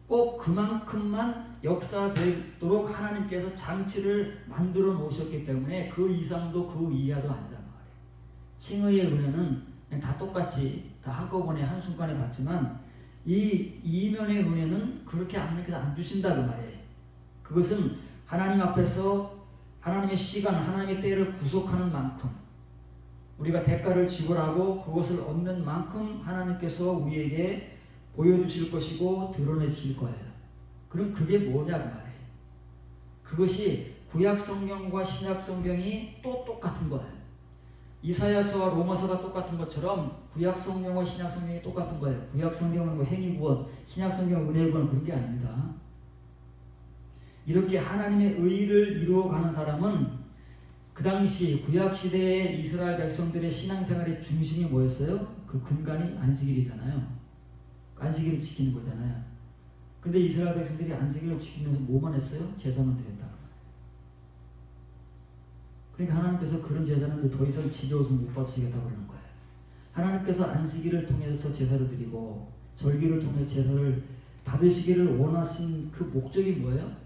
꼭 그만큼만 역사되도록 하나님께서 장치를 만들어 놓으셨기 때문에 그 이상도 그 이하도 아니다 그 말이에요. 칭의의 은혜는 그냥 다 똑같이 다 한꺼번에 한순간에 받지만 이 이면의 은혜는 그렇게 하나님께서 안 주신다 그 말이에요. 그것은 하나님 앞에서 하나님의 시간, 하나님의 때를 구속하는 만큼 우리가 대가를 지불하고 그것을 얻는 만큼 하나님께서 우리에게 보여주실 것이고 드러내 주실 거예요. 그럼 그게 뭐냐 그 말이에요. 그것이 구약 성경과 신약 성경이 또 똑같은 거예요. 이사야서와 로마서가 똑같은 것처럼 구약 성경과 신약 성경이 똑같은 거예요. 구약 성경은 뭐 행위구원, 신약 성경은 은혜구원 그런 게 아닙니다. 이렇게 하나님의 의를 이루어가는 사람은 그 당시 구약 시대의 이스라엘 백성들의 신앙생활의 중심이 뭐였어요? 그 근간이 안식일이잖아요. 안식일을 지키는 거잖아요. 근데 이스라엘 백성들이 안식일을 지키면서 뭐만 했어요? 제사만 드렸다. 그러니까 하나님께서 그런 제사는 더 이상 지겨워서 못 받으시겠다고 그러는 거예요. 하나님께서 안식일을 통해서 제사를 드리고 절기를 통해서 제사를 받으시기를 원하신 그 목적이 뭐예요?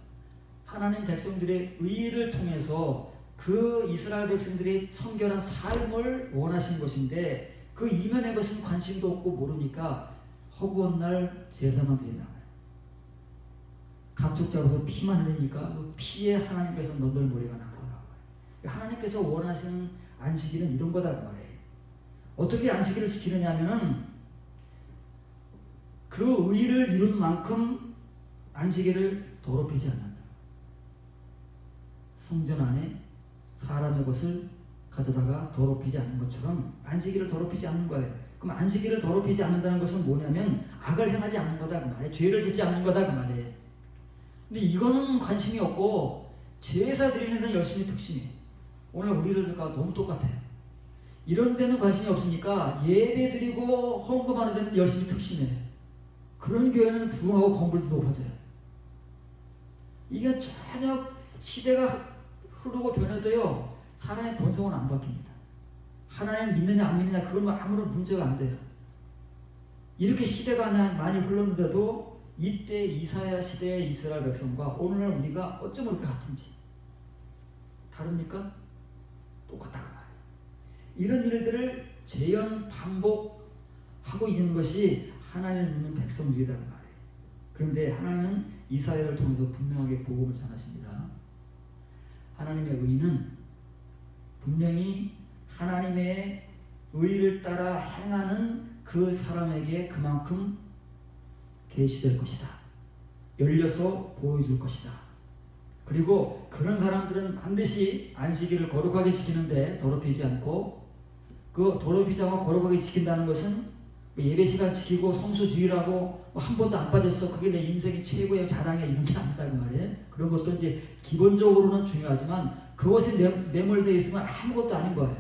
하나님 백성들의 의를 통해서 그 이스라엘 백성들이 성결한 삶을 원하신 것인데 그 이면의 것은 관심도 없고 모르니까 허구한 날 제사만 드린다. 가축 잡아서 피만 흘리니까 그 피에 하나님께서 너덜머리가 난 거다. 하나님께서 원하시는 안식일은 이런 거다 그 말이에요. 어떻게 안식일을 지키느냐면은 그 의를 이룬 만큼 안식일을 더럽히지 않는다. 성전 안에 사람의 것을 가져다가 더럽히지 않는 것처럼 안식일을 더럽히지 않는 거예요. 그럼 안식일을 더럽히지 않는다는 것은 뭐냐면 악을 행하지 않는 거다 그 말이에요. 죄를 짓지 않는 거다 그 말이에요. 근데 이거는 관심이 없고 제사 드리는 데는 열심히 특심이에요. 오늘 우리들과 너무 똑같아요. 이런 데는 관심이 없으니까 예배 드리고 헌금하는 데는 열심히 특심해요. 그런 교회는 부흥하고 건물도 높아져요. 이게 전혀 시대가 흐르고 변해도요 사람의 본성은 안 바뀝니다. 하나님 믿느냐 안 믿느냐 그건 아무런 문제가 안 돼요. 이렇게 시대가 많이 흘렀는데도 이때 이사야 시대의 이스라엘 백성과 오늘날 우리가 어쩜 그렇게 같은지 다릅니까? 똑같다 그 말이에요. 이런 일들을 재현 반복하고 있는 것이 하나님을 믿는 백성들이다 그 말이에요. 그런데 하나님은 이사야를 통해서 분명하게 복음을 전하십니다. 하나님의 의는 분명히 하나님의 의를 따라 행하는 그 사람에게 그만큼 계시될 것이다. 열려서 보여줄 것이다. 그리고 그런 사람들은 반드시 안식일을 거룩하게 지키는데 더럽히지 않고 그 더럽히지 않고 거룩하게 지킨다는 것은 예배 시간 지키고 성수주의라고 한 번도 안 빠졌어. 그게 내 인생의 최고의 자랑이야. 이런 게 아니다 그 말이에요. 그런 것도 이제 기본적으로는 중요하지만 그것에 매몰되어 있으면 아무것도 아닌 거예요.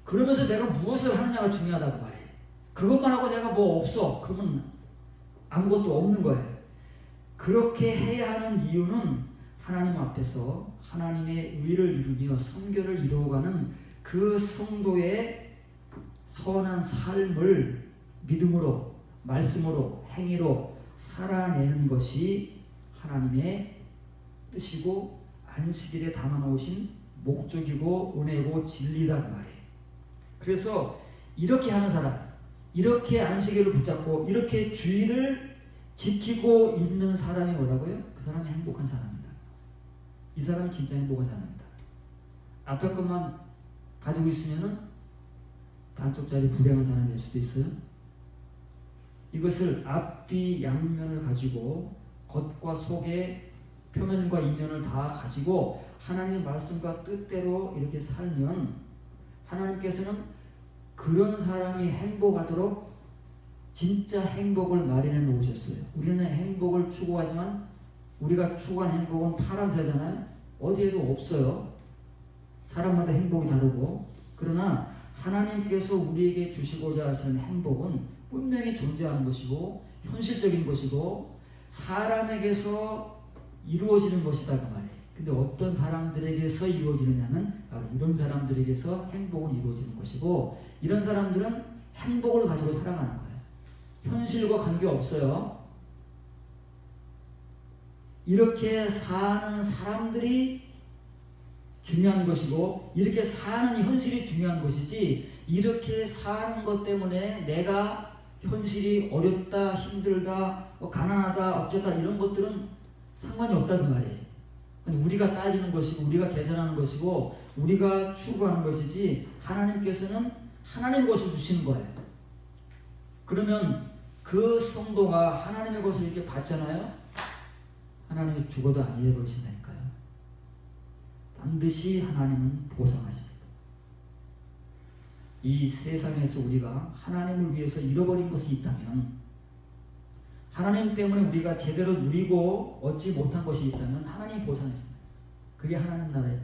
그러면서 내가 무엇을 하느냐가 중요하다 그 말이에요. 그것만 하고 내가 뭐 없어. 그러면 아무것도 없는 거예요. 그렇게 해야 하는 이유는 하나님 앞에서 하나님의 의를 이루며 성결을 이루어가는 그 성도의 선한 삶을 믿음으로 말씀으로 행위로 살아내는 것이 하나님의 뜻이고 안식일에 담아놓으신 목적이고 은혜고 진리다 그 말이에요. 그래서 이렇게 하는 사람, 이렇게 안식일을 붙잡고 이렇게 주의를 지키고 있는 사람이 뭐라고요? 그 사람이 행복한 사람입니다. 이 사람이 진짜 행복한 사람입니다. 앞에 것만 가지고 있으면은 반쪽짜리 불행한 사람이 될 수도 있어요. 이것을 앞뒤 양면을 가지고 겉과 속의 표면과 이면을 다 가지고 하나님의 말씀과 뜻대로 이렇게 살면 하나님께서는 그런 사람이 행복하도록 진짜 행복을 마련해 놓으셨어요. 우리는 행복을 추구하지만 우리가 추구하는 행복은 파란새잖아요. 어디에도 없어요. 사람마다 행복이 다르고. 그러나 하나님께서 우리에게 주시고자 하시는 행복은 분명히 존재하는 것이고 현실적인 것이고 사람에게서 이루어지는 것이다 그 말이에요. 근데 어떤 사람들에게서 이루어지느냐는 바로 이런 사람들에게서 행복은 이루어지는 것이고 이런 사람들은 행복을 가지고 살아가는 거예요. 현실과 관계없어요. 이렇게 사는 사람들이 중요한 것이고 이렇게 사는 현실이 중요한 것이지 이렇게 사는 것 때문에 내가 현실이 어렵다, 힘들다, 가난하다, 어쩌다 이런 것들은 상관이 없다 그 말이에요. 우리가 따지는 것이고 우리가 계산하는 것이고 우리가 추구하는 것이지 하나님께서는 하나님의 것을 주시는 거예요. 그러면 그 성도가 하나님의 것을 이렇게 받잖아요. 하나님이 죽어도 안 잃어버리신다니까요. 반드시 하나님은 보상하십니다. 이 세상에서 우리가 하나님을 위해서 잃어버린 것이 있다면 하나님 때문에 우리가 제대로 누리고 얻지 못한 것이 있다면 하나님이 보상했습니다. 그게 하나님 나라의